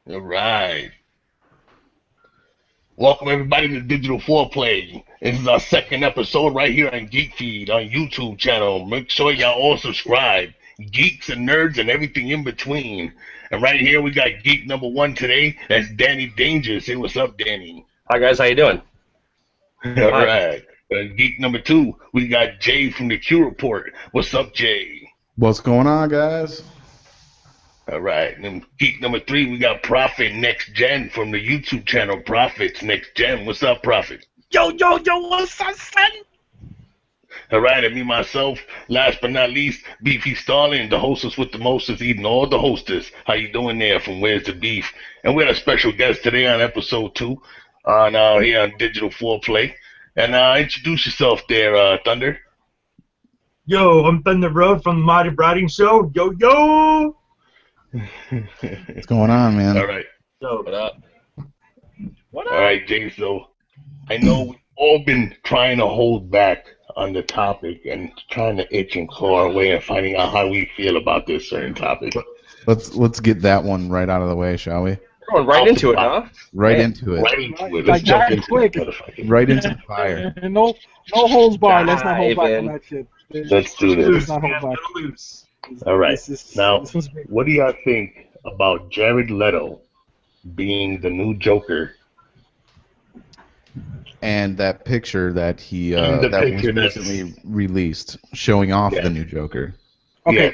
All right. Welcome everybody to Digital4play. This is our second episode right here on Geek Feed on YouTube channel. Make sure y'all all subscribe. Geeks and nerds and everything in between. And right here we got geek number one today. That's Danny Danger. Say what's up, Danny. Hi guys, how you doing? All Hi. right. Geek number two, we got Jay from the Q Report. What's up, Jay? What's going on, guys? All right. And geek number three, we got Prophet Next Gen from the YouTube channel Prophet's Next Gen. What's up, Prophet? Yo, what's up, son? All right, and me, myself, last but not least, Beefy Starling, the hostess with the mostest, eating all the hostess. How you doing there from Where's the Beef? And we had a special guest today on episode 2 on here on Digital4play. And introduce yourself there, Thunder. Yo, I'm Thunder Road from the Mighty Briding Show. Yo! What's going on, man? All right. So, What up? what up? All right, Jay, so I know we've all been trying to hold back on the topic and trying to itch and claw our way and finding out how we feel about this certain topic. Let's get that one right out of the way, shall we? We're going right into it, huh? Right Hey, into it. Right into it. Like Let's jump that into quick. it, motherfucker. Right into the fire. No holds barred. Let's not hold back Dive on in. that shit. Let's do this. Let's not hold back. Loose. All right. Now, This one's big. what do y'all think about Jared Leto being the new Joker? And that picture that he And the that was picture that's- recently released, showing off Yeah. the new Joker. Okay,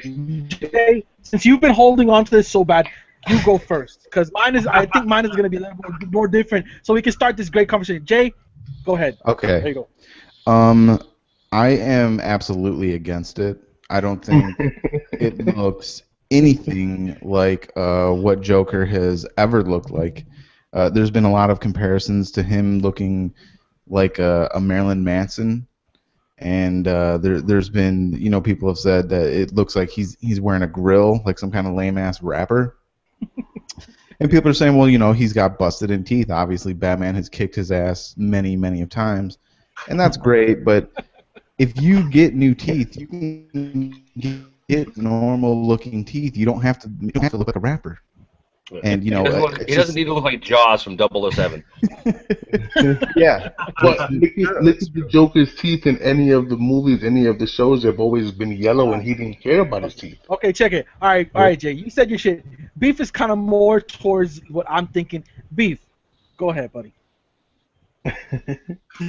Jay, since you've been holding on to this so bad, you go first, because I think mine is going to be a little more different, so we can start this great conversation. Jay, go ahead. There Okay. you go. I am absolutely against it. I don't think it looks anything like what Joker has ever looked like. There's been a lot of comparisons to him looking like a Marilyn Manson, and there's been, people have said that it looks like he's wearing a grill, like some kind of lame ass rapper. And people are saying, well, he's got busted in teeth. Obviously, Batman has kicked his ass many, many of times, and that's great. But if you get new teeth, you can get normal-looking teeth. You don't have to look like a rapper. And He doesn't need to look like Jaws from 007. yeah. But look at the Joker's teeth in any of the movies, any of the shows. They've always been yellow, and he didn't care about his teeth. Okay, check it. All right, Jay. You said your shit. Beef is kind of more towards what I'm thinking. Beef, go ahead, buddy. I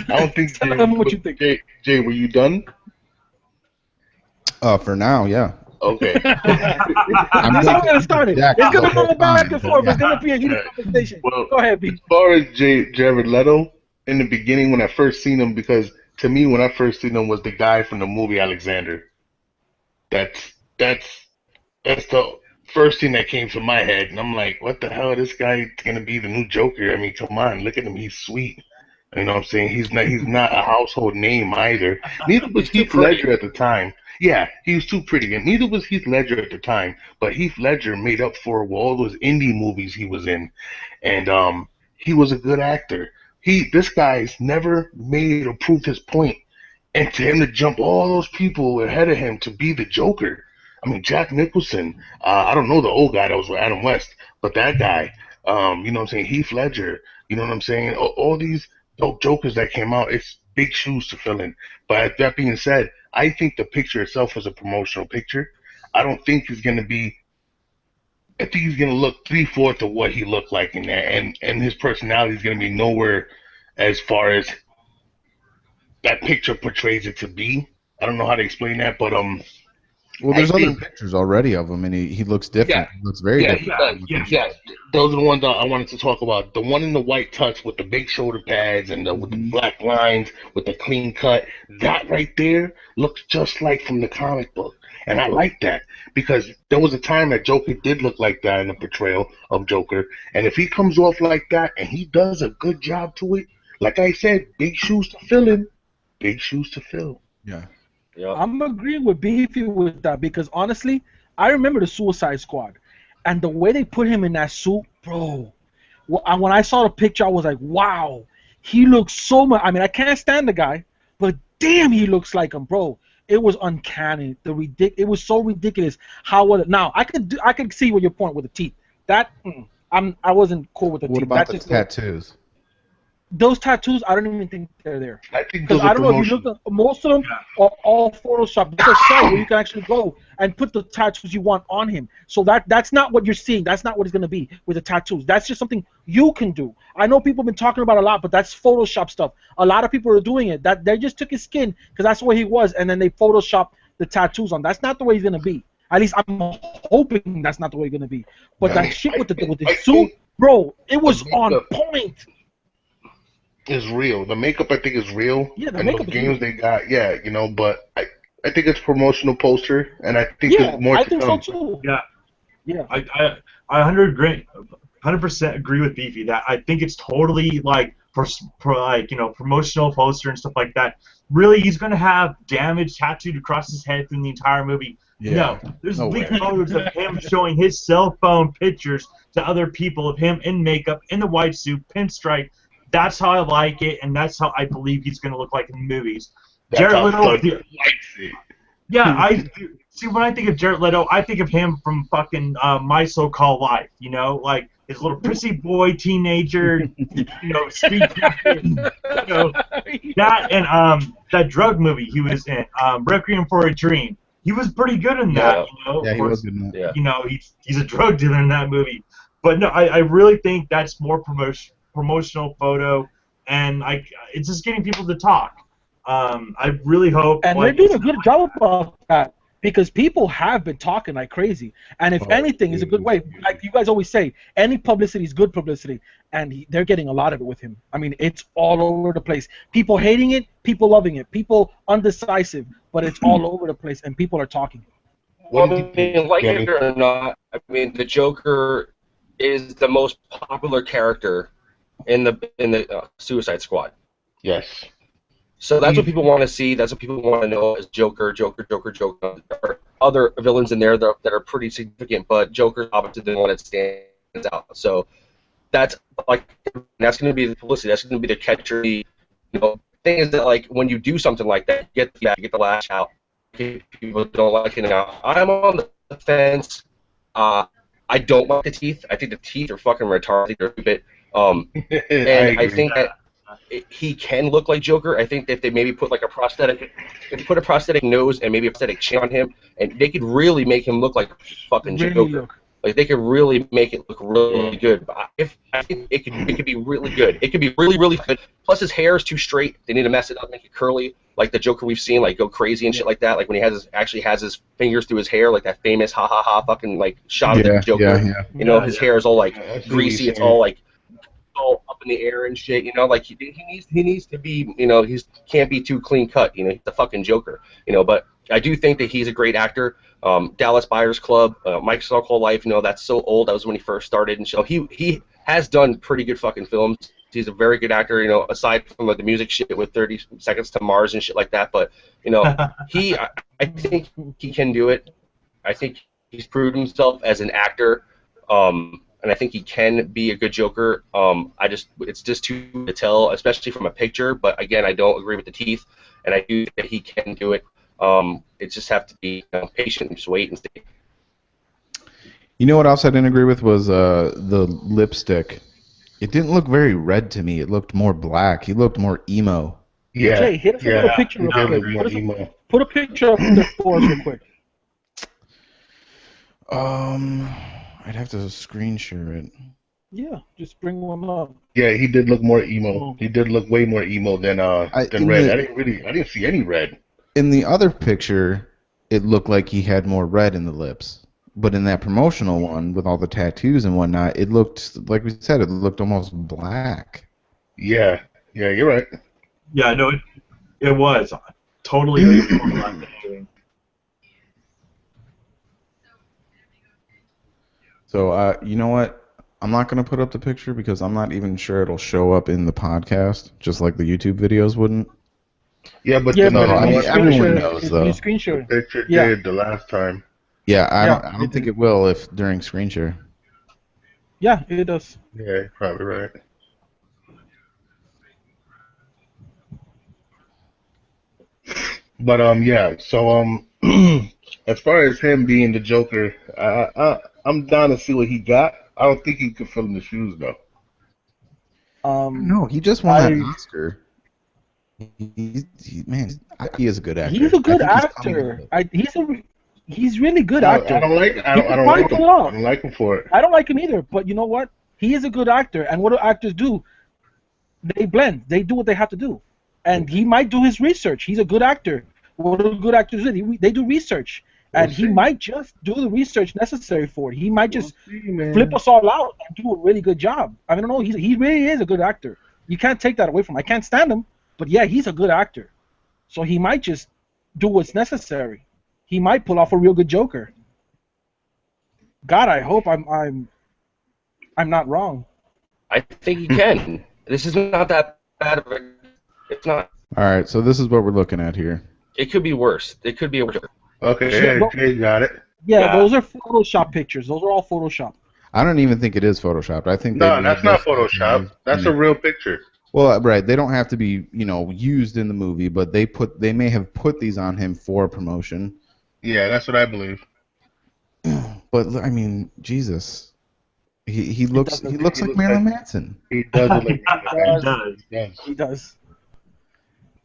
don't think. Tell them what you think. Jay, were you done? For now, yeah. Okay. That's how we're gonna start it. Jack It's gonna the whole go back time, and forth. yeah. It's gonna be a huge conversation. Well, Go ahead, Beef. As far as Jared Leto, in the beginning when I first seen him, because to me when I first seen him was the guy from the movie Alexander. That's the first thing that came to my head, and I'm like, what the hell? Is this guy gonna be the new Joker? I mean, come on, look at him. He's sweet. You know what I'm saying? He's not a household name either. Neither was Heath Ledger at the time. Yeah, he was too pretty, and neither was Heath Ledger at the time. But Heath Ledger made up for all those indie movies he was in, and he was a good actor. This guy's never made or proved his point, and to him to jump all those people ahead of him to be the Joker. I mean, Jack Nicholson. I don't know the old guy that was with Adam West, but that guy. You know what I'm saying? Heath Ledger. You know what I'm saying? All these dope Jokers that came out. It's big shoes to fill in. But that being said, I think the picture itself was a promotional picture. I don't think he's going to be. I think he's going to look 3/4 of what he looked like in there, and his personality is going to be nowhere as far as that picture portrays it to be. I don't know how to explain that, but Well, there's I other think- pictures already of him, and he looks different. Yeah. He looks very yeah, different. yeah, those are the ones that I wanted to talk about. The one in the white tux with the big shoulder pads and with the black lines with the clean cut. That right there looks just like from the comic book, and I like that because there was a time that Joker did look like that in the portrayal of Joker, and if he comes off like that and he does a good job to it, like I said, big shoes to fill in, big shoes to fill. Yeah. Yeah. I'm agreeing with Beefy with that because honestly, I remember the Suicide Squad, and the way they put him in that suit, bro. When I saw the picture, I was like, wow, he looks so much. I mean, I can't stand the guy, but damn, he looks like him, bro. It was uncanny. It was so ridiculous. How was it? Now I could see what your point with the teeth. That I wasn't cool with the What teeth. about That's the just tattoos? those tattoos. I don't even think they're there. I think Because those are I don't know if you look promotional. at most of them are all Photoshop. There's a site where you can actually go and put the tattoos you want on him. So that's not what you're seeing. That's not what it's gonna be with the tattoos. That's just something you can do. I know people have been talking about it a lot, but that's Photoshop stuff. A lot of people are doing it. That they just took his skin because that's where he was, and then they Photoshop the tattoos on. That's not the way he's gonna be. At least I'm hoping that's not the way he's gonna be. But that shit with the I suit, think bro, it the was on makeup point. is real. The makeup, I think, is real, Yeah, the and those makeup is games real. they got, yeah, but I think it's promotional poster, and I think there's Yeah, more I to think so come. too. Yeah, Yeah. I 100% agree with Beefy that I think it's totally like for like promotional poster and stuff like that. Really, he's gonna have damage tattooed across his head through the entire movie. Yeah. No, there's No leaked way. photos of him showing his cell phone pictures to other people of him in makeup, in the white suit, pinstripe. That's how I like it, and that's how I believe he's gonna look like in movies. That's Jared how Leto, Thunder likes it. yeah, see when I think of Jared Leto, I think of him from fucking My So-Called Life. Like his little prissy boy, teenager, street jacket, that and that drug movie he was in, Requiem for a Dream. He was pretty good in that. Yeah. Yeah, Of he was course, good in that. Yeah. he's a drug dealer in that movie. But no, I really think that's more promotional photo, and it's just getting people to talk. I really hope And they're doing a good job about that because people have been talking like crazy. And if Oh, anything, it's a good way. Like you guys always say, any publicity is good publicity, and they're getting a lot of it with him. I mean, it's all over the place. People hating it, people loving it, people undecisive, but it's all over the place, and people are talking. What Well, do you I think, mean, like Danny? it or not, I mean, the Joker is the most popular character in the Suicide Squad. Yes. So that's what Easy. people want to see. That's what people want to know is Joker, Joker, Joker, Joker. There are other villains in there that are pretty significant, but Joker's obviously the one that stands out. So that's that's going to be the publicity. That's going to be the catcher. The thing is that when you do something like that, you get the lash out. People don't like it now. I'm on the fence. I don't like the teeth. I think the teeth are fucking retarded. They're stupid. I And I agree. think that he can look like Joker. I think if they maybe put a prosthetic nose and maybe a prosthetic chin on him, and they could really make him look like fucking Really Joker. look. Like they could really make it look really good. But I think it could be really good. It could be really really good. Plus his hair is too straight. They need to mess it up, make it curly, like the Joker we've seen, like go crazy and shit like that. Like when he actually has his fingers through his hair, like that famous ha ha ha fucking shot of the Joker. His hair is all I see what greasy. you're It's saying. all up in the air and shit. Like he needs to be. He can't be too clean cut. He's the fucking Joker. But I do think that he's a great actor. Dallas Buyers Club, Mike So-Called Life. That's so old. That was when he first started, and so he has done pretty good fucking films. He's a very good actor. Aside from the music shit with 30 Seconds to Mars and shit like that. But I think he can do it. I think he's proved himself as an actor. And I think he can be a good Joker. It's just too to tell, especially from a picture. But again, I don't agree with the teeth, and I do think that he can do it. It just have to be patient and just wait and see. You know what else I didn't agree with was the lipstick. It didn't look very red to me. It looked more black. He looked more emo. Yeah. Jay, hit us with a picture He real did quick. look more emo. Put a picture up there for us real quick. I'd have to screen share it. Yeah, just bring one up. Yeah, he did look more emo. Oh. He did look way more emo than in red. the- I didn't see any red. In the other picture, it looked like he had more red in the lips. But in that promotional one, with all the tattoos and whatnot, it looked, like we said, it looked almost black. Yeah, you're right. Yeah, no, it was totally. So, you know what? I'm not going to put up the picture because I'm not even sure it'll show up in the podcast, just like the YouTube videos wouldn't. Yeah, but Yeah, the, but I mean, you everyone screen knows, share, though. you screen share. the picture Yeah. did the last time. Yeah, I Yeah, don't think it will if during screen share. Yeah, it does. Yeah, you're probably right. But yeah. So as far as him being the Joker, I'm down to see what he got. I don't think he could fill in the shoes though. No, he just won that I Oscar. Man, he is a good actor. he's a I good think he's coming up. actor. He's really good I actor. don't like He I could don't probably like him. pull it I off. don't like him for it. I don't like him either, but you know what? He is a good actor, and what do actors do? They blend. They do what they have to do, and he might do his research. He's a good actor. What do good actors do? They do research, and We'll he see. might just do the research necessary for it. He might just We'll see, man. flip us all out and do a really good job. I don't know. He really is a good actor. You can't take that away from him. I can't stand him, but yeah, he's a good actor. So he might just do what's necessary. He might pull off a real good Joker. God, I hope I'm not wrong. I think he can. This is not that bad of a. It's not. All right, so this is what we're looking at here. It could be worse. It could be a. Okay, Sure, yeah, but- Jay got it. Yeah, Yeah. those are Photoshop pictures. Those are all Photoshop. I don't even think it is photoshopped. I think No, they that's made not this Photoshop. That's a real picture. Well, right. They don't have to be, used in the movie, but they may have put these on him for promotion. Yeah, that's what I believe. But I mean, Jesus, he looks doesn't- he looks he like looks Marilyn like- Manson. He does look like He does. He does. He does.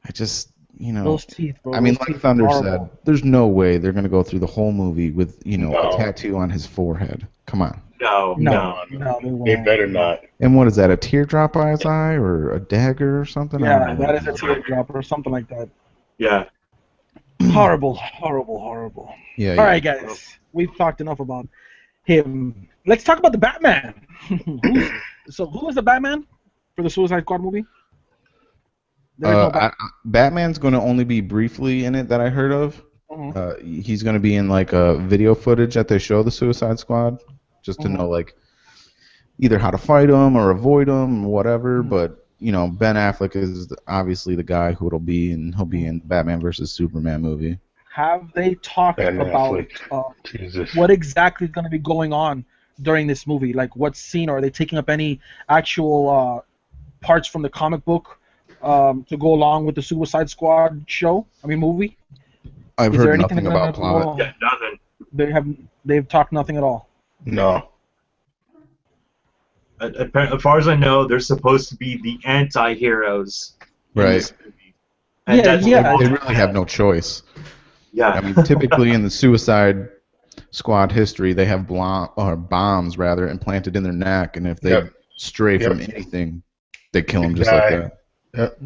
I just Those teeth, bro. I mean, those like teeth Thunder are said, horrible. there's no way they're gonna go through the whole movie with No. a tattoo on his forehead. Come on. No, No, no. no, they They won't. better not. And what is that? A teardrop by his eye or a dagger or something? I Yeah, don't know. that is a teardrop or something like that. Yeah. Horrible, horrible, horrible. Yeah. All right, guys, we've talked enough about him. Let's talk about the Batman. Who was the Batman for the Suicide Squad movie? There is no Batman's going to only be briefly in it that I heard of. Mhm. He's going to be in like a video footage that they show the Suicide Squad, just to Mhm. know like either how to fight him or avoid him or whatever. But Ben Affleck is obviously the guy who it'll be, and he'll be in Batman versus Superman movie. Have they talked Ben about Affleck. Jesus. what exactly is going to be going on during this movie? Like, what scene? Are they taking up any actual parts from the comic book to go along with the Suicide Squad movie? I've Is there heard anything nothing they're gonna about plot. go- Yeah, nothing. They've talked nothing at all. No. As far as I know, they're supposed to be the anti-heroes. in Right. this movie. And Yeah, that's yeah. They really have no choice. Yeah. I mean, typically in the Suicide Squad history, they have bombs rather implanted in their neck, and if they Yep. stray from Yep. anything, they kill them They just like die. that. Yep.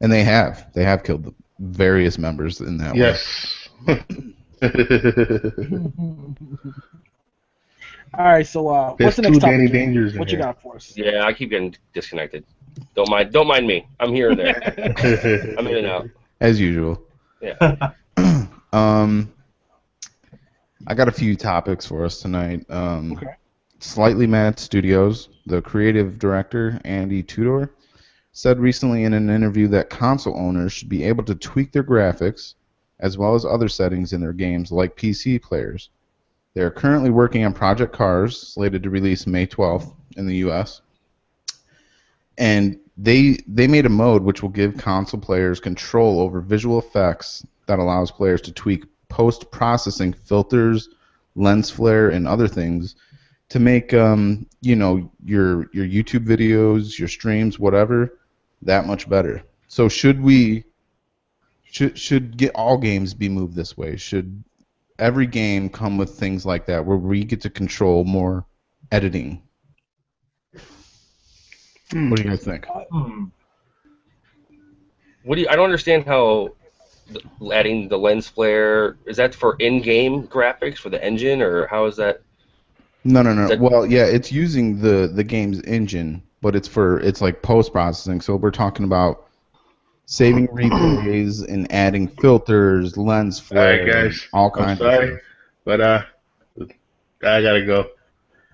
And they have killed various members in that way. Yes. All right, so There's what's the two next topic? Danny Jay? Dangers in What you here. got for us? Yeah, I keep getting disconnected. Don't mind me. I'm here and there. I'm in and out. As usual. Yeah. I got a few topics for us tonight. Okay. Slightly Mad Studios, the creative director, Andy Tudor, said recently in an interview that console owners should be able to tweak their graphics as well as other settings in their games like PC players. They are currently working on Project Cars, slated to release May 12th in the US. And they made a mode which will give console players control over visual effects that allows players to tweak post-processing filters, lens flare, and other things to make your YouTube videos, your streams, whatever, that much better. So should get all games be moved this way? Should every game come with things like that where we get to control more editing? What do you guys think? I don't understand how adding the lens flare, is that for in-game graphics for the engine, or how is that? No. That- Well, yeah, it's using the game's engine, but it's like post-processing. So we're talking about saving replays and adding filters, lens flare, Alright, guys. all I'm kinds of sorry, stuff. but I gotta go.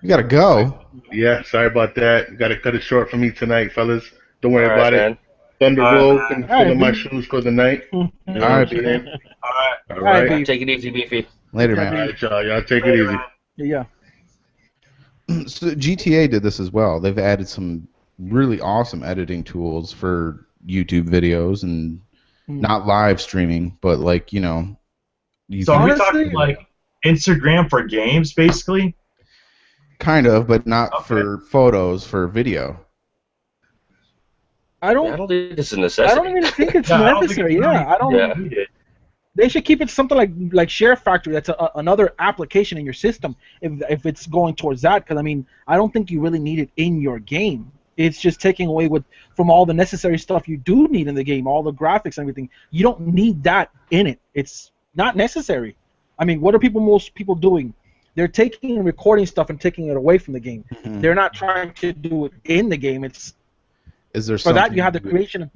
You gotta go. Yeah, sorry about that. Gotta cut it short for me tonight, fellas. Don't worry All right, about man. it. Thunder All right, roll man. can All right, fill in my dude. shoes for the night. You know what All right, I'm saying? All right. All right, right. Beef. Take it easy, Beefy. Later, Yeah, man. All right, y'all take it easy. Yeah. So GTA did this as well. They've added some really awesome editing tools for YouTube videos and not live streaming, but like, you So are we Honestly- talking like Instagram for games, basically? Kind of, but not Okay. for photos, for video. I I don't. don't think it's a I necessity. don't even think it's Yeah, I don't think necessary. it's really Yeah, I don't. Yeah. needed. They should keep it something like Share Factory. That's another application in your system. If it's going towards that, because I mean, I don't think you really need it in your game. It's just taking away from all the necessary stuff you do need in the game, all the graphics and everything. You don't need that in it. It's not necessary. I mean, what are most people doing? They're taking and recording stuff and taking it away from the game. Mhm. They're not trying to do it in the game. It's Is there for that something you have the creation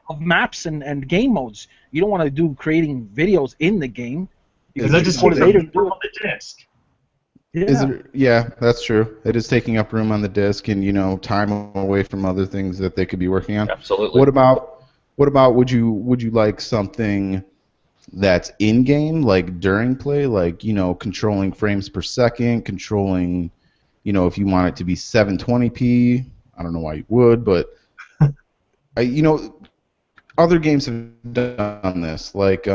of maps and game modes. You don't want to do creating videos in the game. You Is can it That just just record something- it later. and room do on the disc. it. Is Yeah. it? Yeah, that's true. It is taking up room on the disk and time away from other things that they could be working on. Absolutely. What about would you like something that's in game, like during play, like controlling frames per second, controlling if you want it to be 720p. I don't know why you would, but other games have done this, like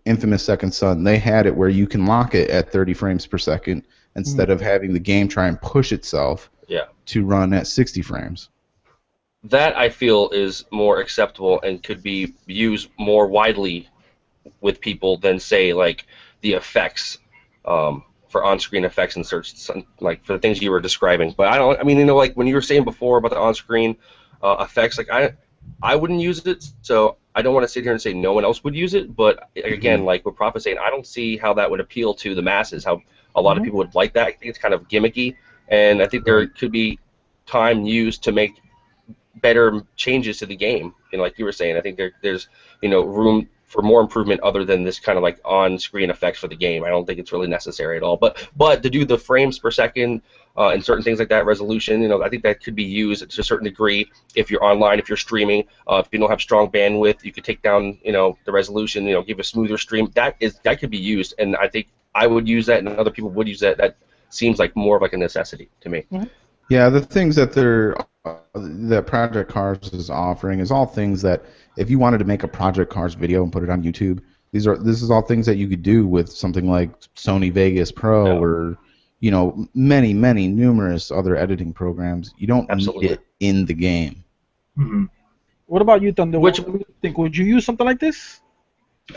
Infamous Second Son. They had it where you can lock it at 30 frames per second instead of having the game try and push itself Yeah. to run at 60 frames. That I feel is more acceptable and could be used more widely with people than say like the effects for on-screen effects and search, like for the things you were describing. But I mean, like when you were saying before about the on-screen effects, like I wouldn't use it, so I don't want to sit here and say no one else would use it. But again, like what Prophet's saying, I don't see how that would appeal to the masses. How a lot of people would like that. I think it's kind of gimmicky, and I think there could be time used to make better changes to the game. And like you were saying, I think there's room for more improvement other than this kind of like on-screen effects for the game. I don't think it's really necessary at all. But to do the frames per second and certain things like that, resolution, I think that could be used to a certain degree if you're online, if you're streaming. If you don't have strong bandwidth, you could take down the resolution, give a smoother stream. That could be used, and I think I would use that, and other people would use that. That seems like more of like a necessity to me. Yeah, the things that that Project Cars is offering is all things that if you wanted to make a Project Cars video and put it on YouTube, this is all things that you could do with something like Sony Vegas Pro or many numerous other editing programs. You don't Absolutely. need it in the game. Mm-hmm. What about you, Thunder? Which- What do you think? Would you use something like this?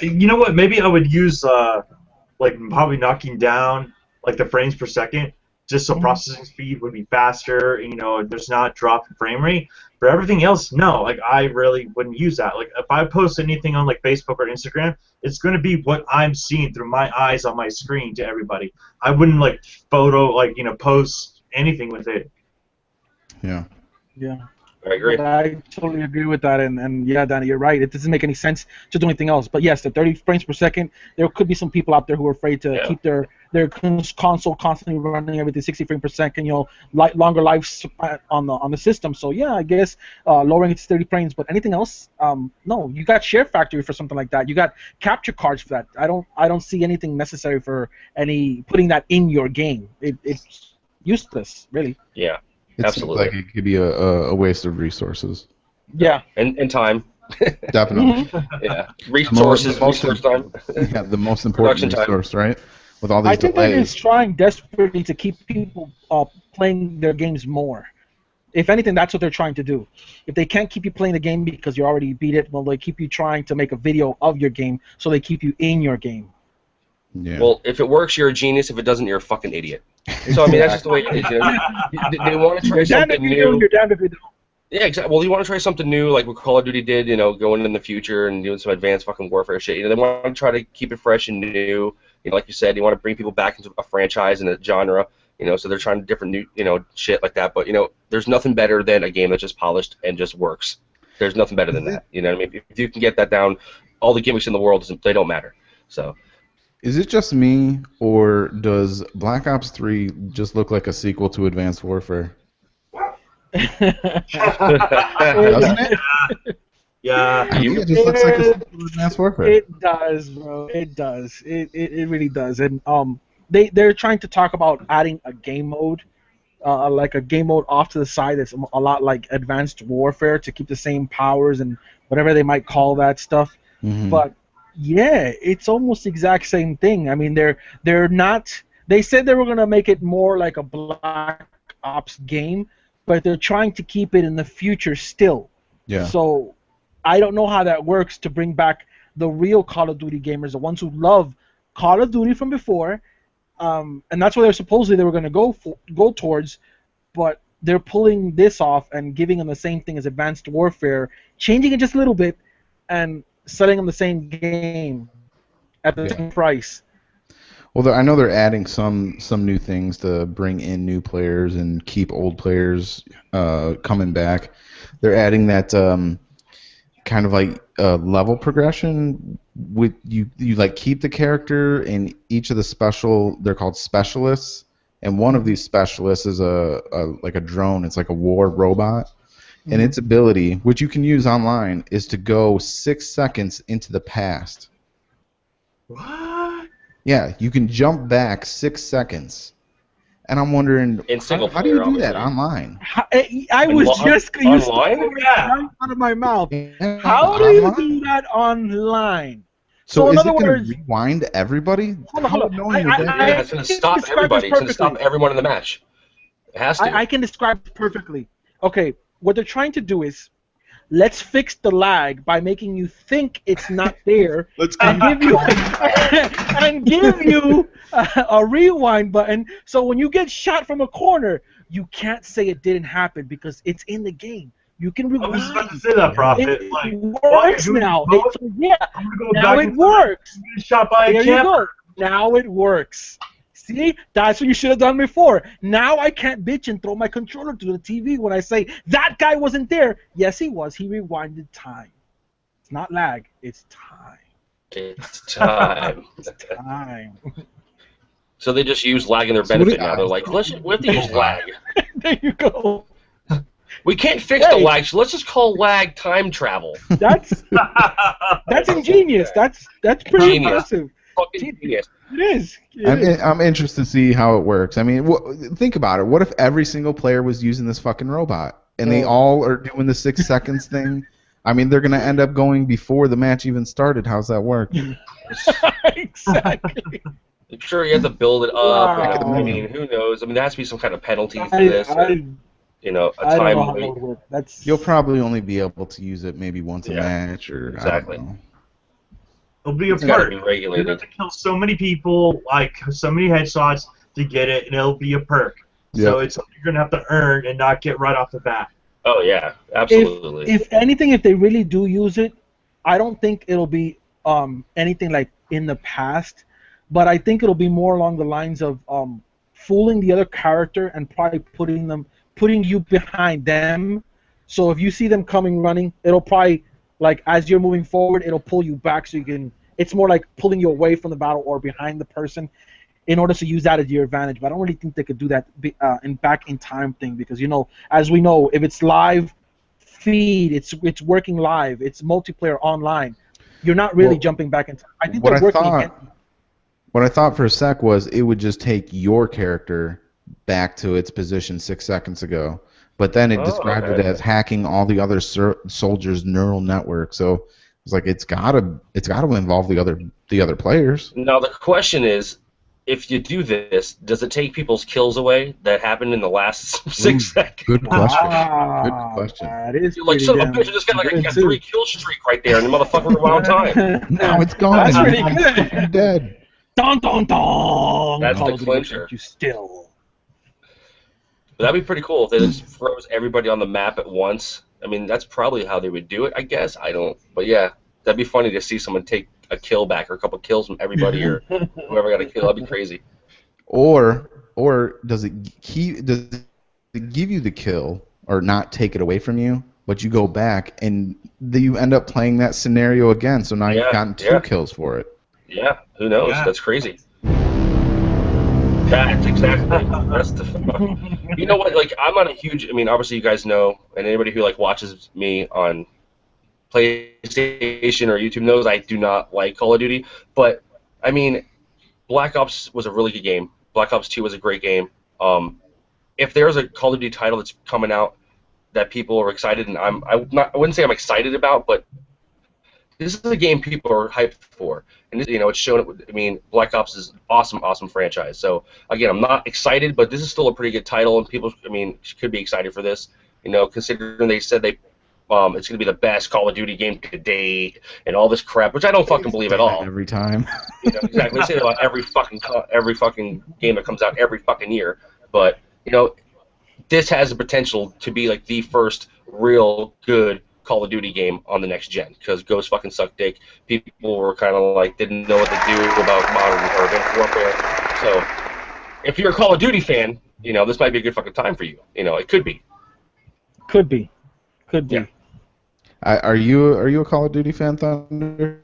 You know what? Maybe I would use like probably knocking down like the frames per second, just so processing speed would be faster. There's not drop in frame rate. For everything else, no. Like I really wouldn't use that. Like if I post anything on like Facebook or Instagram, it's gonna be what I'm seeing through my eyes on my screen to everybody. I wouldn't like post anything with it. Yeah. Yeah. I agree. I totally agree with that, and yeah, Danny, you're right. It doesn't make any sense to do anything else. But yes, the 30 frames per second, there could be some people out there who are afraid to keep their console constantly running everything 60 frames per second, longer lifespan on the system. So yeah, I guess lowering it to 30 frames. But anything else? No. You got Share Factory for something like that. You got capture cards for that. I don't see anything necessary for putting that in your game. It's useless, really. Yeah. It Absolutely. seems like it could be a waste of resources. Yeah. And time. Definitely. Yeah. Resources. Resource time. Yeah, the most important Production time. resource, right? With all these I think they're delays. just trying desperately to keep people playing their games more. If anything, that's what they're trying to do. If they can't keep you playing the game because you already beat it, well, they keep you trying to make a video of your game, so they keep you in your game. Yeah. Well, if it works, you're a genius. If it doesn't, you're a fucking idiot. So I mean, that's just the way it is. They want to try You're damned something if you do, new. you're damned if you don't. Yeah, exactly. Well, you want to try something new, like what Call of Duty did, going in the future and doing some advanced fucking warfare shit. They want to try to keep it fresh and new. Like you said, they want to bring people back into a franchise and a genre. So they're trying different new, shit like that. But there's nothing better than a game that's just polished and just works. There's nothing better than that. You know what I mean? If you can get that down, all the gimmicks in the world they don't matter. So. Is it just me, or does Black Ops 3 just look like a sequel to Advanced Warfare? Doesn't it? Yeah. I think it just looks like a sequel to Advanced Warfare. It does, bro. It does. It really does. And they're trying to talk about adding a game mode, like a game mode off to the side that's a lot like Advanced Warfare to keep the same powers and whatever they might call that stuff. Mhm. But yeah, it's almost the exact same thing. I mean, they're not They said they were gonna make it more like a Black Ops game, but they're trying to keep it in the future still. Yeah. So I don't know how that works to bring back the real Call of Duty gamers, the ones who love Call of Duty from before, and that's what they were going to go towards, but they're pulling this off and giving them the same thing as Advanced Warfare, changing it just a little bit, and selling them the same game at the same price. Well, I know they're adding some new things to bring in new players and keep old players coming back. They're adding that kind of like level progression. With you like keep the character in each of the they're called specialists, and one of these specialists is a like a drone. It's like a war robot, and its ability, which you can use online, is to go 6 seconds into the past. What? Yeah, you can jump back 6 seconds. And I'm wondering, In single how do you player, do that obviously. online? I was just you stole Online? it right out of my mouth. Yeah, How do you online? do that online? So in is other it going words, to rewind everybody? hold How on. annoying is that? Yeah, it's going to stop describe everybody. this It's going to stop perfectly. everyone in the match. It has to. I can describe it perfectly. Okay, what they're trying to do is, let's fix the lag by making you think it's not there, and give you a rewind button. So when you get shot from a corner, you can't say it didn't happen because it's in the game. You can I was rewind. about to say that, Prophet. It Like, works now. Yeah, I'm gonna go now back it and works. get shot by a There you camper. go. Now it works. See, that's what you should have done before. Now I can't bitch and throw my controller to the TV when I say that guy wasn't there. Yes, he was. He rewinded time. It's not lag. It's time. It's time. Time. So they just use lag in their So what benefit do- now. They're like, we have to use lag. There you go. We can't fix the lag, so let's just call lag time travel. That's ingenious. That's pretty Genius. impressive. Fucking genius. It is. It is. I'm interested to see how it works. I mean, think about it. What if every single player was using this fucking robot, and they all are doing the 6 seconds thing? I mean, they're going to end up going before the match even started. How's that work? Exactly. I'm sure you have to build it up. Wow. I mean, who knows? I mean, there has to be some kind of penalty for this. You know, a I don't time know how limit. that would work. That's You'll probably only be able to use it maybe once a Yeah, match, or exactly. I don't know. It'll be a It's got to perk. be You regulated. have to kill so many people, like so many headshots to get it, and it'll be a perk. So Yep. it's something you're gonna have to earn and not get right off the bat. Oh yeah, absolutely. if anything, if they really do use it, I don't think it'll be anything like in the past, but I think it'll be more along the lines of fooling the other character and probably putting you behind them. So if you see them coming running, it'll probably, like, as you're moving forward, it'll pull you back so you can. It's more like pulling you away from the battle or behind the person, in order to use that as your advantage. But I don't really think they could do that in back in time thing, because, you know, as we know, if it's live feed, it's working live, it's multiplayer online, you're not really Well, jumping back in time. I think What they're I working thought, against. what I thought for a sec was it would just take your character back to its position 6 seconds ago, but then it Oh, described okay. it as hacking all the other soldiers' neural network. So it's like it's gotta involve the other players. Now the question is, if you do this, does it take people's kills away that happened in the last 6 seconds? Good question. Ah, Good question. that is You're like, pretty son of a damn bitch, I just got like good, a too. 3-kill streak right there, and the motherfucker went on time. Now it's gone. That's pretty I'm good. fucking dead. Dun dun dun. That's Call the of Duty clincher. kept you still. But that'd be pretty cool if they just froze everybody on the map at once. I mean, that's probably how they would do it, I guess. I don't. But yeah, that'd be funny to see someone take a kill back or a couple kills from everybody or whoever got a kill. That'd be crazy. Or does it give you the kill or not take it away from you, but you go back and you end up playing that scenario again, so now Yeah, you've gotten 2 yeah. kills for it. Yeah, who knows? Yeah. That's crazy. That's exactly. That's the. You know what? Like, I'm not a huge. I mean, obviously, you guys know, and anybody who like watches me on PlayStation or YouTube knows I do not like Call of Duty. But I mean, Black Ops was a really good game. Black Ops 2 was a great game. If there's a Call of Duty title that's coming out that people are excited, and I wouldn't say I'm excited about, but this is a game people are hyped for, and this, it's shown. I mean, Black Ops is awesome franchise. So again, I'm not excited, but this is still a pretty good title, and people, should be excited for this. Considering they said it's going to be the best Call of Duty game to date, and all this crap, which I don't fucking believe at all. Every time. Exactly. They say that about every fucking game that comes out every fucking year, but this has the potential to be like the first real good Call of Duty game on the next gen, because Ghost fucking sucked dick. People were kind of like didn't know what to do about modern or Advanced Warfare. So if you're a Call of Duty fan, this might be a good fucking time for you. It could be. Could be. Yeah. Are you a Call of Duty fan, Thunder?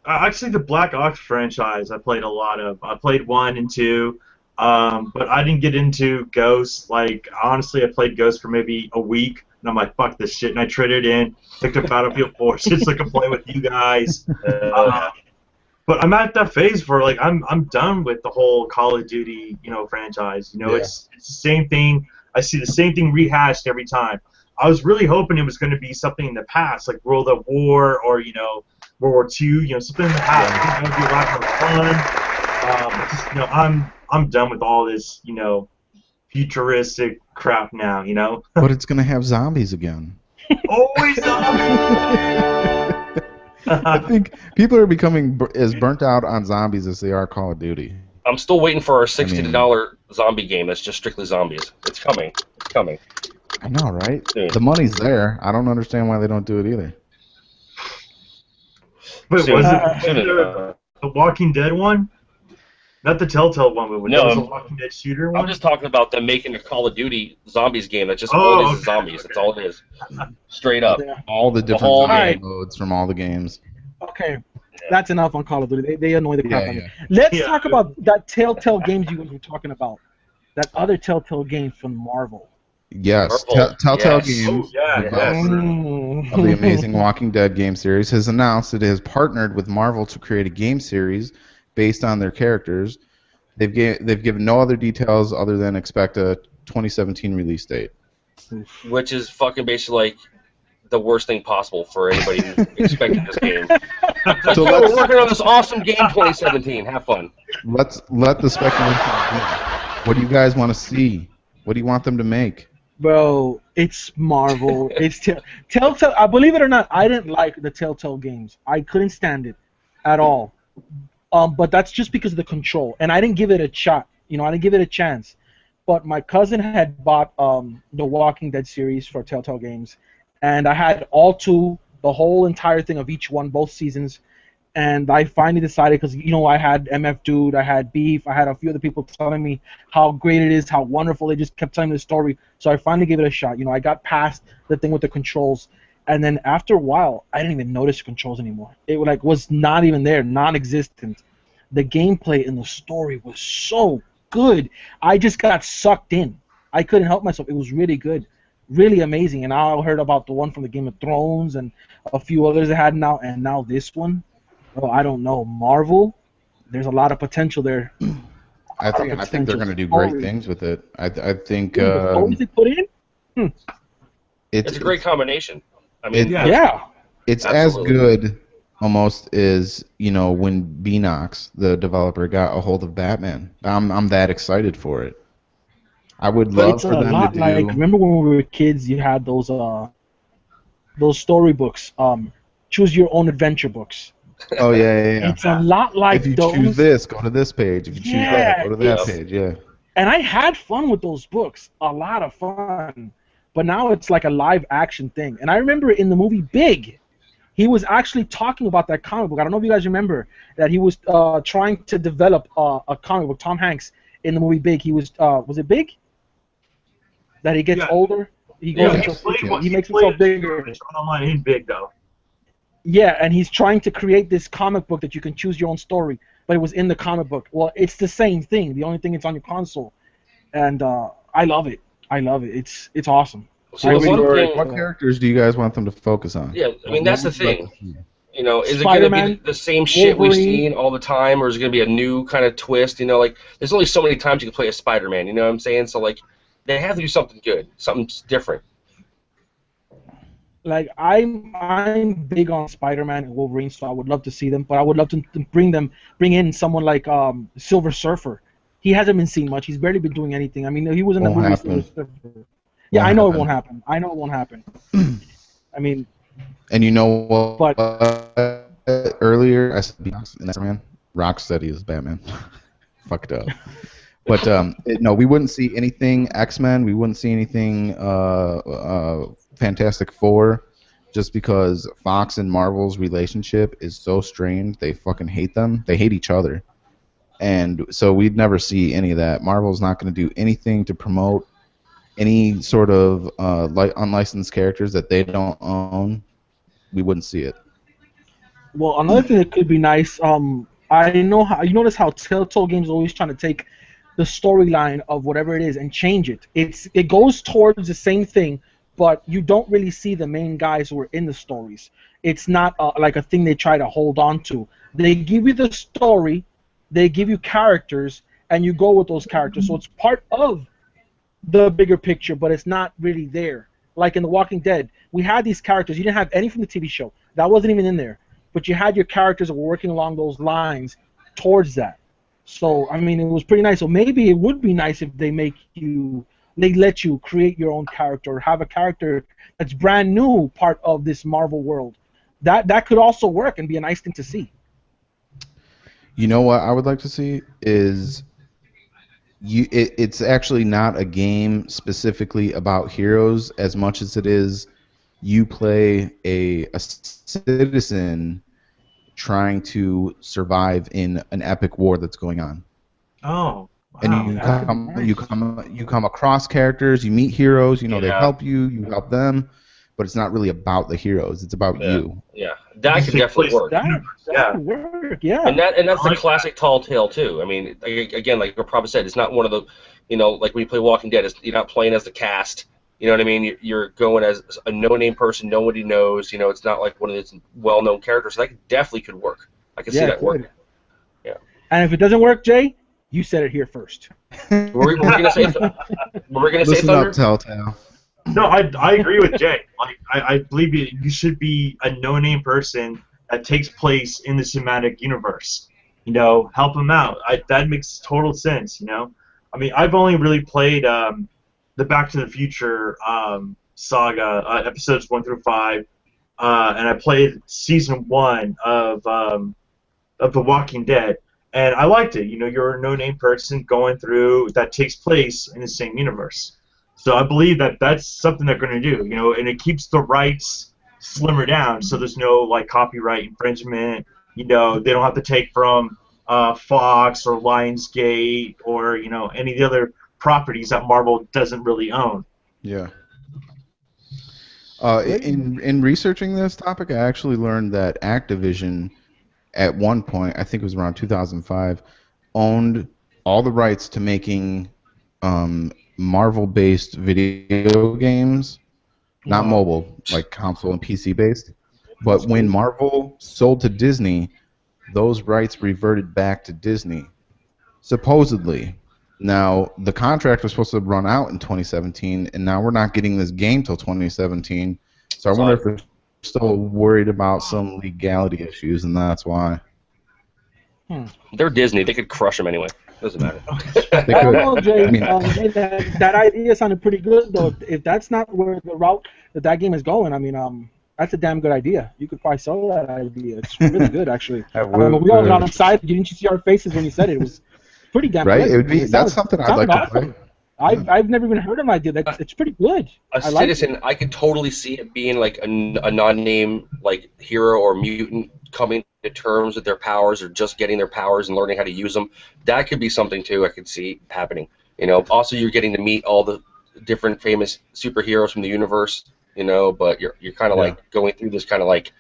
Actually, the Black Ops franchise I played a lot of. I played 1 and 2, but I didn't get into Ghost. Like, honestly, I played Ghost for maybe a week, and I'm like, fuck this shit, and I traded in, picked up Battlefield 4 just so I could play with you guys. But I'm at that phase where, like, I'm done with the whole Call of Duty, franchise. It's the same thing. I see the same thing rehashed every time. I was really hoping it was going to be something in the past, like World at War or World War II, something in the past. I think that would be a lot more fun. I'm done with all this, futuristic crap now. But it's gonna have zombies again. Always zombies. I think people are becoming as burnt out on zombies as they are Call of Duty. I'm still waiting for our $60 zombie game that's just strictly zombies. It's coming. It's coming. I know, right? Soon. The money's there. I don't understand why they don't do it either. Wait, Soon. was it the Walking Dead one? Not the Telltale one, but was a Walking Dead shooter one? I'm just talking about them making a Call of Duty zombies game that's just all it is zombies. That's all it is. Straight up. All the different whole zombie modes from all the games. Okay, that's enough on Call of Duty. They annoy the crap out of me. Yeah. Let's talk about that Telltale games you were talking about. That other Telltale game from Marvel. Yes, Marvel. Telltale Yes. Games, Mm. of the Amazing Walking Dead game series, has announced it has partnered with Marvel to create a game series based on their characters. They've given no other details other than expect a 2017 release date. Which is fucking basically like the worst thing possible for anybody who's expecting this game. So We're working on this awesome game 2017. Have fun. let the speculation begin. What do you guys want to see? What do you want them to make? Bro, it's Marvel. It's Telltale. I believe it or not, I didn't like the Telltale games. I couldn't stand it at all. But that's just because of the control, and I didn't give it a shot. I didn't give it a chance. But my cousin had bought the Walking Dead series for Telltale Games, and I had all two, the whole entire thing of each one, both seasons. And I finally decided, because I had MF Dude, I had Beef, I had a few other people telling me how great it is, how wonderful. They just kept telling me the story. So I finally gave it a shot. I got past the thing with the controls, and then after a while, I didn't even notice the controls anymore. It was not even there, non-existent. The gameplay and the story was so good. I just got sucked in. I couldn't help myself. It was really good, really amazing. And I heard about the one from the Game of Thrones and a few others they had now, and now this one. Oh, I don't know. Marvel, there's a lot of potential there. I think they're going to do great things with it. I think The stories they put in? It's a great combination. I mean, Yeah. It's Absolutely. as good almost as when Beanox, the developer, got a hold of Batman. I'm that excited for it. I would But love it's for a them lot to do. like, remember when we were kids, you had those storybooks, choose your own adventure books. Oh yeah. It's a lot like If you those. choose this, go to this page. If you choose that, go to that Yes. page. Yeah. And I had fun with those books, a lot of fun. But now it's like a live action thing. And I remember in the movie Big, he was actually talking about that comic book. I don't know if you guys remember that he was trying to develop a comic book. Tom Hanks in the movie Big, he was it Big? That he gets older, he goes he makes himself bigger. Online in Big though. Yeah, and he's trying to create this comic book that you can choose your own story, but it was in the comic book. Well, it's the same thing. The only thing it's on your console, and I love it. It's awesome. So the one thing, What characters do you guys want them to focus on? yeah, I mean that's the thing. Is it going to Spider-Man, be the same shit we've Wolverine. seen all the time, or is it going to be a new kind of twist? Like there's only so many times you can play as Spider-Man. You know what I'm saying? So like, they have to do something good, something different. like I'm big on Spider-Man and Wolverine, so I would love to see them. But I would love to bring in someone like Silver Surfer. He hasn't been seen much. He's barely been doing anything. I mean, he was in the Won't movie Silver happen. Surfer. Yeah, Won't I know it won't happen. happen. I know it won't happen. I mean, And you know but what? Earlier, I said Batman. Rock said he was Batman. Fucked up. But no, we wouldn't see anything X-Men. We wouldn't see anything Fantastic Four, just because Fox and Marvel's relationship is so strained. They fucking hate them. They hate each other. And so we'd never see any of that. Marvel's not going to do anything to promote any sort of unlicensed characters that they don't own. We wouldn't see it. well, another thing that could be nice. I know how you notice how Telltale Games are always trying to take the storyline of whatever it is and change it. It goes towards the same thing, but you don't really see the main guys who are in the stories. It's not like a thing they try to hold on to. They give you the story, they give you characters, and you go with those characters. So it's part of the bigger picture, but it's not really there. Like in The Walking Dead, we had these characters. You didn't have any from the TV show. That wasn't even in there. But you had your characters that were working along those lines towards that. So, I mean, it was pretty nice. So maybe it would be nice if they let you create your own character, or have a character that's brand new part of this Marvel world. That could also work and be a nice thing to see. You know what I would like to see is it's actually not a game specifically about heroes as much as it is you play a citizen trying to survive in an epic war that's going on. Oh, And wow. you That could be come nice. you come across characters, you meet heroes, they Yeah. help you, you help them, but it's not really about the heroes, it's about Yeah. you. Yeah, that Just could take definitely place in work. the That universe. that Yeah. could work. Yeah. And that's I the like classic tall tale too. I mean, again, like your prophet said, it's not one of the, like when you play Walking Dead, you're not playing as the cast. You know what I mean? You're going as a no-name person, nobody knows. It's not like one of these well-known characters. So that definitely could work. I can see Yeah, it that working. could. Yeah. And if it doesn't work, Jay, you said it here first. We're gonna say, Listen Thunder. up, Telltale. No, I agree with Jay. Like I believe you should be a no-name person that takes place in the cinematic universe. Help them out. That makes total sense. I mean, I've only really played the Back to the Future saga, episodes 1 through 5, and I played season 1 of The Walking Dead, and I liked it. You're a no-name person going through that takes place in the same universe. So I believe that that's something they're going to do. And it keeps the rights slimmer down, so there's no like copyright infringement. They don't have to take from Fox or Lionsgate or any of the other properties that Marvel doesn't really own. Yeah. Great. In researching this topic, I actually learned that Activision, at one point, I think it was around 2005, owned all the rights to making Marvel-based video games, not Wow. mobile, like console and PC-based. But when Marvel sold to Disney, those rights reverted back to Disney, supposedly. Now, the contract was supposed to run out in 2017, and now we're not getting this game till 2017. So I wonder if they're still worried about some legality issues, and that's why. They're Disney. They could crush them anyway. Doesn't matter. They I don't could. know, Jay. I mean, Jay, that idea sounded pretty good, though. If that's not where the route that game is going, I mean, that's a damn good idea. You could probably sell that idea. It's really good, actually. I We all would. got excited. Didn't you see our faces when you said it? It was pretty damn Right? good. It would be. It That's sounded- something I'd sounded like to awesome. play. I've never even heard of an idea. It's pretty good. A I like citizen, I could totally see it being like a non-name like hero or mutant coming to terms with their powers or just getting their powers and learning how to use them. That could be something too I could see happening. Also you're getting to meet all the different famous superheroes from the universe, but you're kind of like going through this kind of like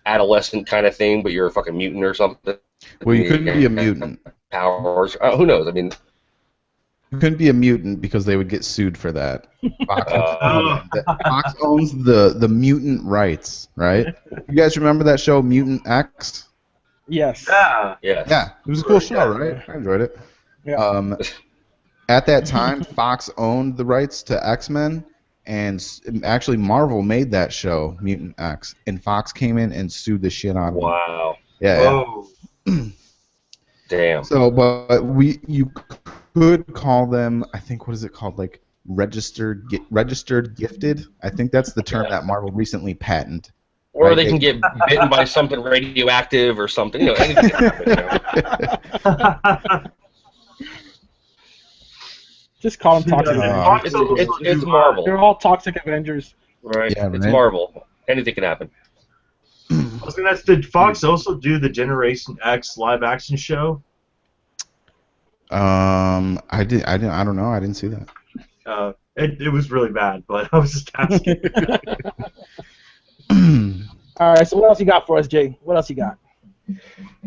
adolescent kind of thing, but you're a fucking mutant or something. Well, you couldn't be a mutant. Powers. Who knows? I mean, You couldn't be a mutant because they would get sued for that. Fox, Uh, Fox owns the mutant rights, right? You guys remember that show Mutant X? Yes. Yeah. yeah. Yeah, it was a cool show, right? I enjoyed it. Yeah. At that time, Fox owned the rights to X-Men, and actually Marvel made that show, Mutant X, and Fox came in and sued the shit out of them. Wow. Yeah. Oh. Damn. So, but you could call them, I think, what is it called, like registered gifted? I think that's the term that Marvel recently patented. Or right? they can get bitten by something radioactive or something. You know, anything can happen. You know? Just call them toxic Fox Avengers. also It's do, Marvel, They're all toxic Avengers. right? Yeah, It's right. Marvel. Anything can happen. I was gonna ask, did Fox also do the Generation X live action show? I don't know. I didn't see that. It was really bad, but I was just asking. All right, so what else you got for us, Jay? What else you got?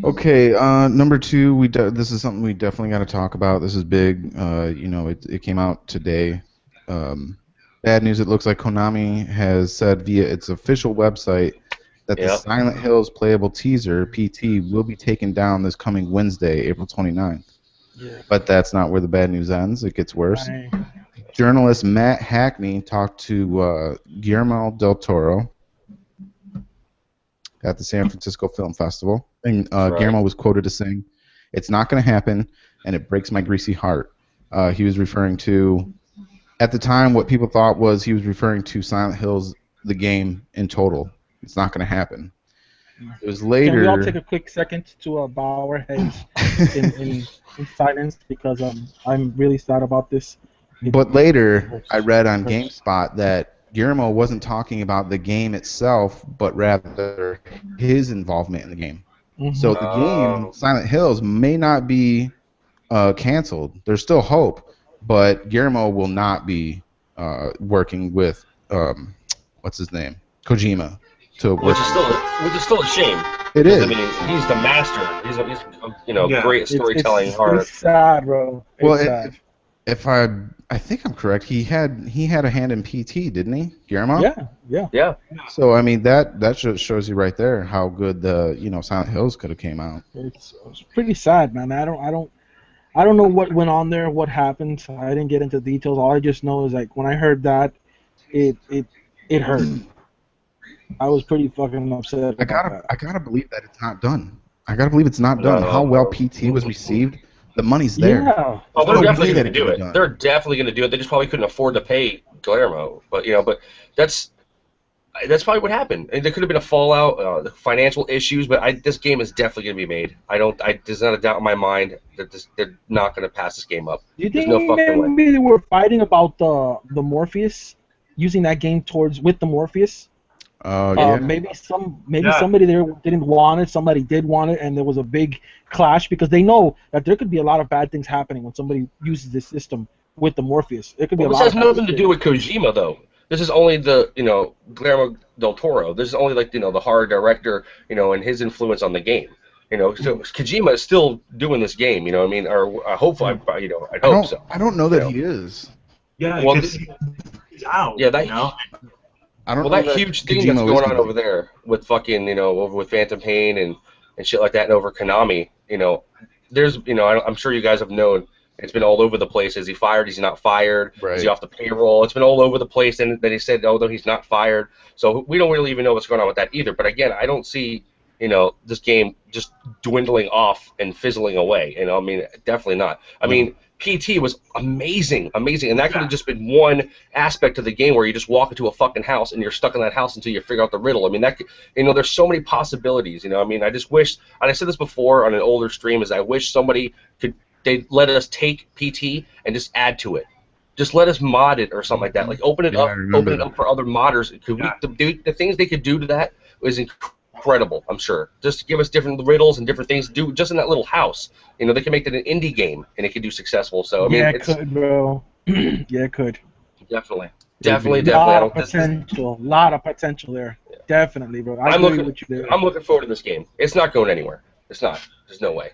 Okay, number two, this is something we definitely got to talk about. This is big. It came out today. Bad news. It looks like Konami has said via its official website that the Yep. Silent Hills playable teaser (PT) will be taken down this coming Wednesday, April 29th. Yeah. But that's not where the bad news ends. It gets worse. Right. Journalist Matt Hackney talked to Guillermo del Toro at the San Francisco Film Festival, and Right. Guillermo was quoted as saying, "It's not going to happen, and it breaks my greasy heart." He was referring to, at the time, what people thought was he was referring to Silent Hills, the game in total. It's not going to happen. It was later. Can we all take a quick second to bow our heads in silence, because I'm really sad about this. But later, I read on GameSpot that Guillermo wasn't talking about the game itself, but rather his involvement in the game. Mhm. So the game, Silent Hills, may not be canceled. There's still hope, but Guillermo will not be working with what's his name, Kojima, to work. Which is still a shame. It is. I mean, he's the master. He's Yeah. great storytelling It's artist. sad, bro. It's Well, sad. if I think I'm correct, he had a hand in PT, didn't he, Guillermo? Yeah. Yeah. So I mean that shows you right there how good the Silent Hills could have came out. It's pretty sad, man. I don't know what went on there, what happened. I didn't get into details. All I just know is, like, when I heard that, it hurt. I was pretty fucking upset. I gotta believe that it's not done. I gotta believe it's not done. No. How well PT was received, the money's there. Yeah. Oh, they're No definitely way going that to do could it. be done. They're definitely going to do it. They just probably couldn't afford to pay Guillermo. But that's probably what happened. And there could have been a fallout, the financial issues. But this game is definitely going to be made. There's not a doubt in my mind that they're not going to pass this game up. Do you There's think no fucking way. maybe they were fighting about the Morpheus, using that game with the Morpheus? Yeah. Maybe somebody there didn't want it, somebody did want it, and there was a big clash, because they know that there could be a lot of bad things happening when somebody uses this system with the Morpheus. It could be Well, a this lot. has nothing to do with Kojima, though. This is only the Guillermo del Toro. This is only the horror director, and his influence on the game. So Kojima is still doing this game. You know what I mean? Or hopefully, I hope so. I don't know that he is. Yeah, Well, because he's out. Yeah, that I don't Well, know that huge thing Kojima that's is going on gonna over there with fucking, over with Phantom Pain and shit like that, and over Konami, there's, I'm sure you guys have known, it's been all over the place. Is he fired? Is he not fired? Right. Is he off the payroll? It's been all over the place, and then he said, oh, no, he's not fired. So we don't really even know what's going on with that either. But again, I don't see, this game just dwindling off and fizzling away. I mean, definitely not. I mean, PT was amazing, and that could have just been one aspect of the game where you just walk into a fucking house and you're stuck in that house until you figure out the riddle. I mean, that could, there's so many possibilities. I mean, I just wish, and I said this before on an older stream, is I wish somebody they let us take PT and just add to it. Just let us mod it or something like that. Like open it up for other modders. The things they could do to that was incredible, I'm sure. Just to give us different riddles and different things to do just in that little house. They can make it an indie game and it could do successful. So I mean, it could, bro. Yeah, it could. Definitely. Lot of potential there. Yeah. Definitely, bro. I'm looking forward to this game. It's not going anywhere. It's not. There's no way.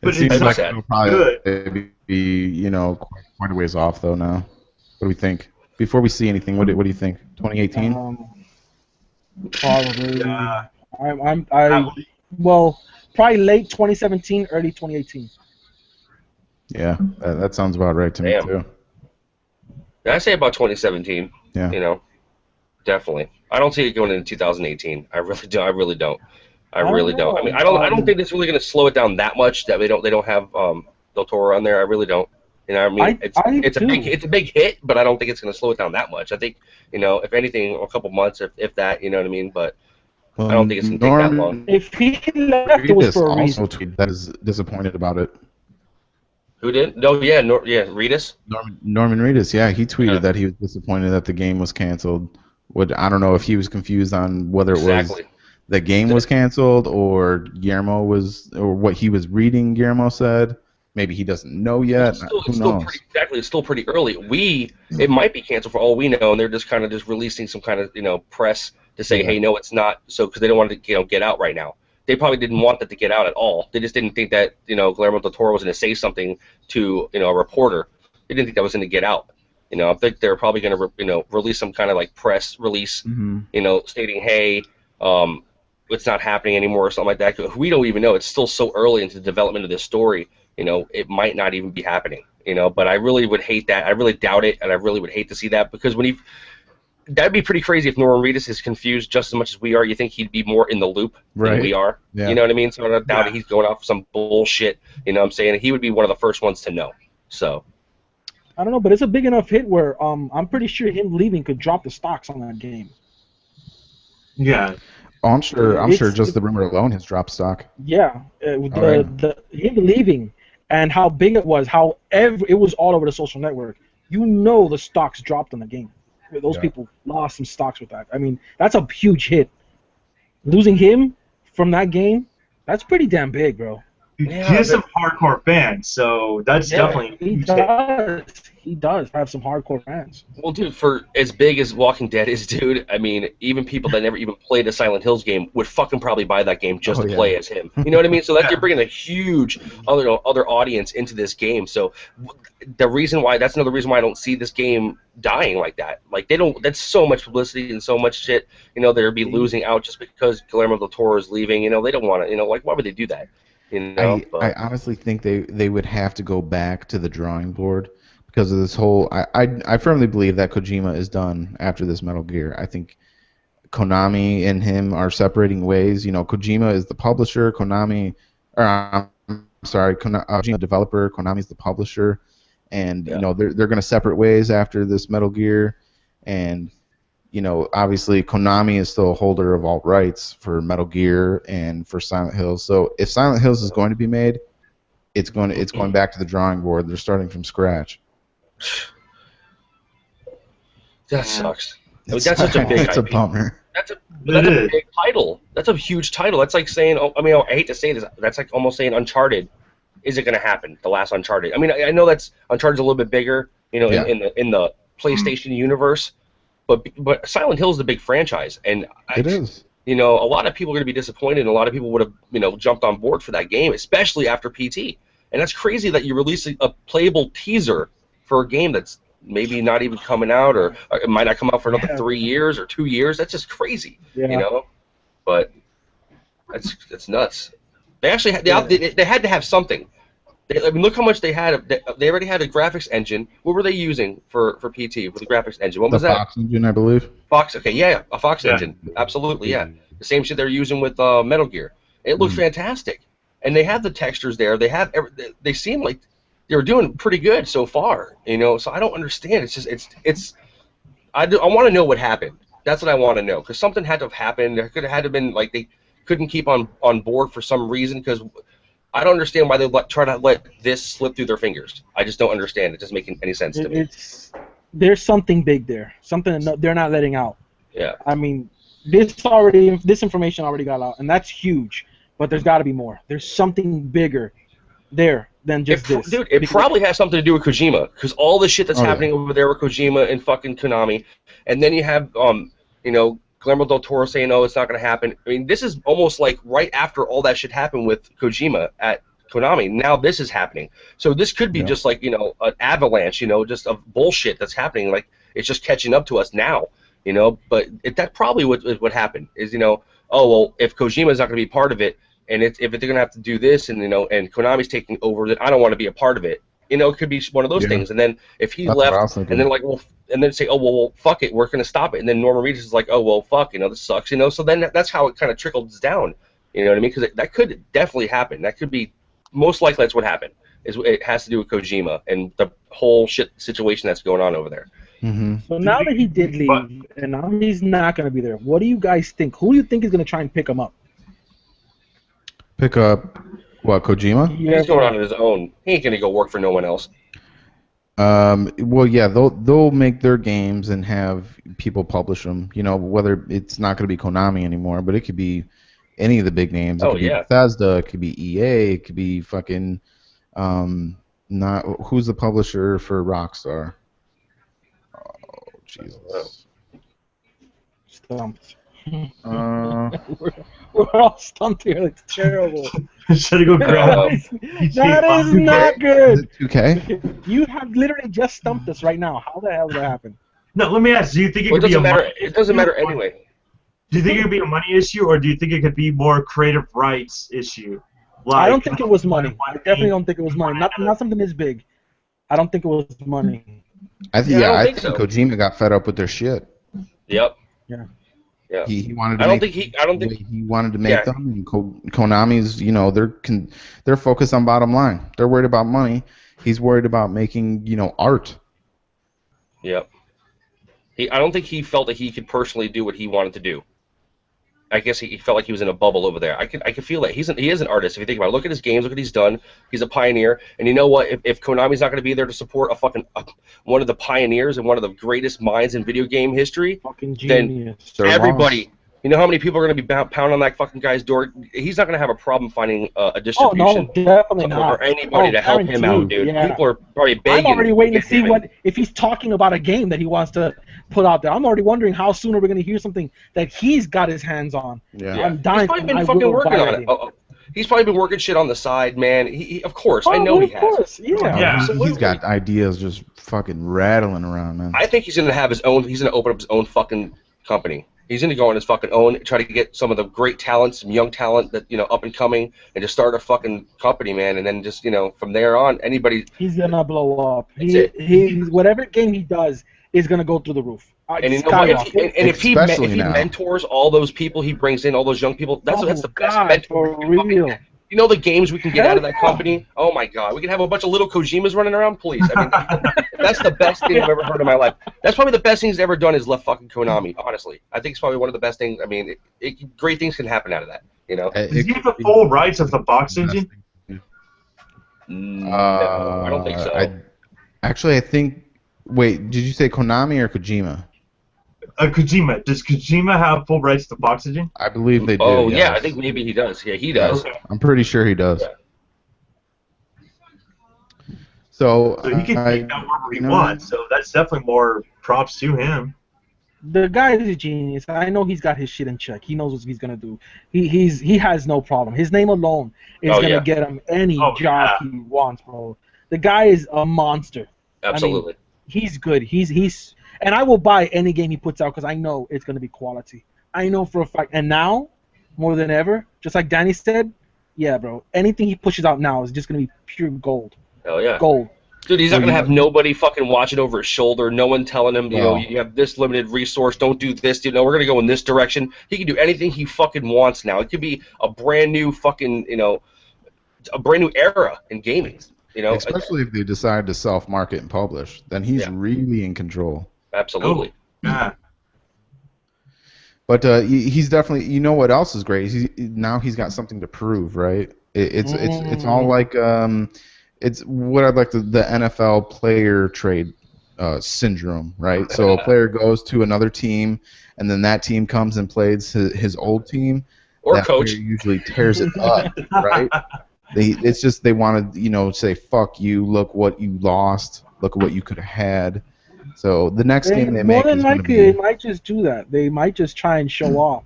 It seems like it'll probably be, quite a ways off though now. What do we think? Before we see anything, what do you think? 2018? Probably. Probably late 2017, early 2018. Yeah, that sounds about right to me too. I say about 2017. Yeah. You know, definitely. I don't see it going into 2018. I really don't. I really don't. I I don't really don't. I mean, know. I don't think it's really going to slow it down that much that they don't have Del Toro on there. I really don't. You know, I mean, I do. it's a big hit, but I don't think it's going to slow it down that much. I think, you know, if anything, a couple months, if that, you know what I mean. But Well, I don't think it's going to take that long. Norman If he left, it was Reedus for a also reason. tweeted that is disappointed about it. Who did? No, yeah, yeah, Reedus. Norman Reedus, yeah, he tweeted Yeah. that he was disappointed that the game was canceled. I don't know if he was confused on whether it was Exactly. the game was canceled or Guillermo was, or what he was reading. Guillermo said maybe he doesn't know yet. Who It's still knows? pretty exactly. It's still pretty early. It might be canceled for all we know, and they're just kind of just releasing some kind of press to say, Yeah. hey, no, it's not. So because they don't want it to get out right now. They probably didn't want that to get out at all. They just didn't think that Guillermo del Toro was going to say something to a reporter. They didn't think that was going to get out. I think they're probably going to release some kind of like press release, stating, hey, it's not happening anymore or something like that. We don't even know. It's still so early into the development of this story. It might not even be happening. But I really would hate that. I really doubt it, and I really would hate to see that because that'd be pretty crazy if Norman Reedus is confused just as much as we are. You think he'd be more in the loop than we are? Yeah. You know what I mean? So I don't doubt he's going off some bullshit. You know what I'm saying? He would be one of the first ones to know. So I don't know, but it's a big enough hit where I'm pretty sure him leaving could drop the stocks on that game. Yeah. Oh, I'm sure just the rumor alone has dropped stock. Yeah, him leaving and how big it was, it was all over the social network. The stocks dropped on the game. Those people lost some stocks with that. I mean, that's a huge hit. Losing him from that game, that's pretty damn big, bro. He has some hardcore fans, so that's definitely a huge hit. He does have some hardcore fans. Well, dude, for as big as Walking Dead is, dude, I mean, even people that never even played a Silent Hills game would fucking probably buy that game just to play as him. You know what I mean? So you're bringing a huge other audience into this game. So that's another reason why I don't see this game dying like that. Like that's so much publicity and so much shit. They'd be losing out just because Guillermo del Toro is leaving. They don't want to. Why would they do that? I honestly think they would have to go back to the drawing board because of this whole. I firmly believe that Kojima is done after this Metal Gear. I think Konami and him are separating ways. Kojima is the publisher. Kojima developer. Konami's the publisher, and they're going to separate ways after this Metal Gear, and. Obviously Konami is still a holder of all rights for Metal Gear and for Silent Hills. So if Silent Hills is going to be made, it's going back to the drawing board. They're starting from scratch. That sucks. That's such a big It's a IP. bummer. That's a big title. That's a huge title. That's like saying, I hate to say this, that's like almost saying Uncharted. Is it going to happen? The last Uncharted. I mean, I know that's Uncharted's a little bit bigger, in the PlayStation universe. But Silent Hill is the big franchise, and it is. A lot of people are going to be disappointed, and a lot of people would have, jumped on board for that game, especially after PT. And that's crazy that you release a playable teaser for a game that's maybe not even coming out, or it might not come out for another 3 years or 2 years. That's just crazy, But that's nuts. They actually they had to have something. Look how much they had. They already had a graphics engine. What were they using for PT with the graphics engine? What was that? The Fox engine, I believe. Fox. Okay, yeah, a Fox engine. Absolutely, yeah. The same shit they're using with Metal Gear. It looks fantastic, and they have the textures there. They seem like they were doing pretty good so far. So I don't understand. It's just I want to know what happened. That's what I want to know, because something had to have happened. There could have had to been like they couldn't keep on board for some reason, because I don't understand why they try to let this slip through their fingers. I just don't understand. It doesn't make any sense to me. There's something big there, something they're not letting out. Yeah. I mean, this information already got out, and that's huge. But there's got to be more. There's something bigger there than just this. Dude, it probably has something to do with Kojima, because all the shit that's happening over there with Kojima and fucking Konami, and then you have Guillermo del Toro saying, "Oh, it's not going to happen." I mean, this is almost like right after all that shit happened with Kojima at Konami. Now this is happening. So this could be just like, an avalanche, just of bullshit that's happening. Like, it's just catching up to us now, But that probably what happened is, oh, well, if Kojima's not going to be part of it, and if they're going to have to do this, and, and Konami's taking over, then I don't want to be a part of it. You know, it could be one of those Yeah. things. And then if he That's what I left, was thinking. and then like, well, and then say, oh well, fuck it, we're gonna stop it. And then Norman Reedus is like, oh well, fuck, you know, this sucks, you know. So then that's how it kind of trickles down. You know what I mean? Because that could definitely happen. That could be most likely that's what happened. It has to do with Kojima and the whole shit situation that's going on over there. Mm-hmm. So now that he did leave, and now he's not going to be there, what do you guys think? Who do you think is going to try and pick him up? Pick up what, Kojima? He's going on his own. He ain't gonna go work for no one else. Well, yeah, they'll make their games and have people publish them. You know, whether it's not going to be Konami anymore, but it could be any of the big names. It could be Bethesda, it could be EA, it could be fucking not who's the publisher for Rockstar? Oh, Jesus. Stumped. We're all stumped here. It's terrible. Should I go grab? That is not good. Is it 2K? You have literally just stumped us right now. How the hell did that happen? No, let me ask. Do you think it Well, could be a matter. money It doesn't matter anyway. Do you think it could be a money issue, or do you think it could be more creative rights issue? Like, I don't think it was money. I definitely don't think it was money. Not something this big. I don't think it was money. I think so. Kojima got fed up with their shit. Yep. Yeah. He wanted to. I don't think he wanted to make them. And Konami's, you know, they're focused on bottom line. They're worried about money. He's worried about making, you know, art. Yep. I don't think he felt that he could personally do what he wanted to do. I guess he felt like he was in a bubble over there. I could feel that. He is an artist. If you think about it, look at his games, look at what he's done. He's a pioneer. And you know what? If Konami's not going to be there to support one of the pioneers and one of the greatest minds in video game history, fucking genius. Then everybody, you know how many people are going to be pounding on that fucking guy's door? He's not going to have a problem finding a distribution definitely not. or anybody to help him out, dude. Yeah. People are probably begging. I'm already waiting to see if he's talking about a game that he wants to put out there. I'm already wondering how soon are we going to hear something that he's got his hands on. Yeah. I'm dying. He's probably been fucking working on it. He's probably been working shit on the side, man. He of course, I know he has. Of course, yeah. He's got ideas just fucking rattling around, man. I think he's gonna have his own. He's gonna open up his own fucking company. He's gonna go on his fucking own, try to get some of the great talent, some young talent that up and coming, and just start a fucking company, man. And then just from there on, anybody. He's gonna blow up. He whatever game he does is gonna go through the roof. And you know what? If he mentors all those people, he brings in all those young people. That's the best mentor. For real. You know the games we can get out of that company? Oh my god, we can have a bunch of little Kojimas running around, please. I mean, that's the best thing I've ever heard in my life. That's probably the best thing he's ever done is left fucking Konami. Honestly, I think it's probably one of the best things. I mean, great things can happen out of that. Does he have the full rights of the box engine? No, I don't think so. I think. Wait, did you say Konami or Kojima? Kojima. Does Kojima have full rights to box engine? I believe they do. Oh yes. yeah, I think maybe he does. Yeah, he does. Okay. I'm pretty sure he does. Yeah. So he can take that wherever he wants. So that's definitely more props to him. The guy is a genius. I know he's got his shit in check. He knows what he's gonna do. He has no problem. His name alone is gonna get him any job he wants, bro. The guy is a monster. Absolutely. I mean, he's good. He's and I will buy any game he puts out because I know it's gonna be quality. I know for a fact. And now, more than ever, just like Danny said, yeah, bro. Anything he pushes out now is just gonna be pure gold. Hell yeah. Gold. Dude, he's not going to have nobody fucking watching over his shoulder, no one telling him, you have this limited resource, don't do this, we're going to go in this direction. He can do anything he fucking wants now. It could be a brand new fucking, a brand new era in gaming. Especially if they decide to self-market and publish, then he's really in control. Absolutely. Yeah. But he's definitely, you know what else is great? Now he's got something to prove, right? It's all like... It's what I'd like the NFL player trade syndrome, right? So a player goes to another team, and then that team comes and plays his old team. Or that coach. Player usually tears it up, right? It's just they want to, say, fuck you, look what you lost, look at what you could have had. So the next game they make is going to be... They might just do that. They might just try and show off.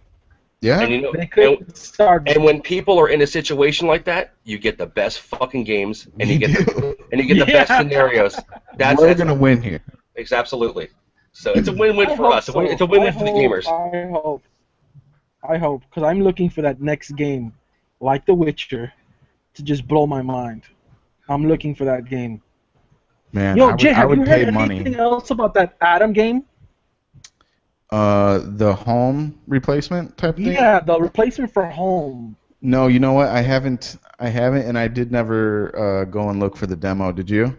Yeah. And they could start. And when people are in a situation like that, you get the best fucking games, and you get the best scenarios. We're gonna win here. It's absolutely. So it's a win-win for us. So. It's a win-win for the gamers. I hope, because I'm looking for that next game, like The Witcher, to just blow my mind. I'm looking for that game. Man, Yo, Jay, I have you would heard pay anything money. else about that Adam game? The home replacement type thing? Yeah, the replacement for home. No, you know what? I haven't, and I did never go and look for the demo. Did you?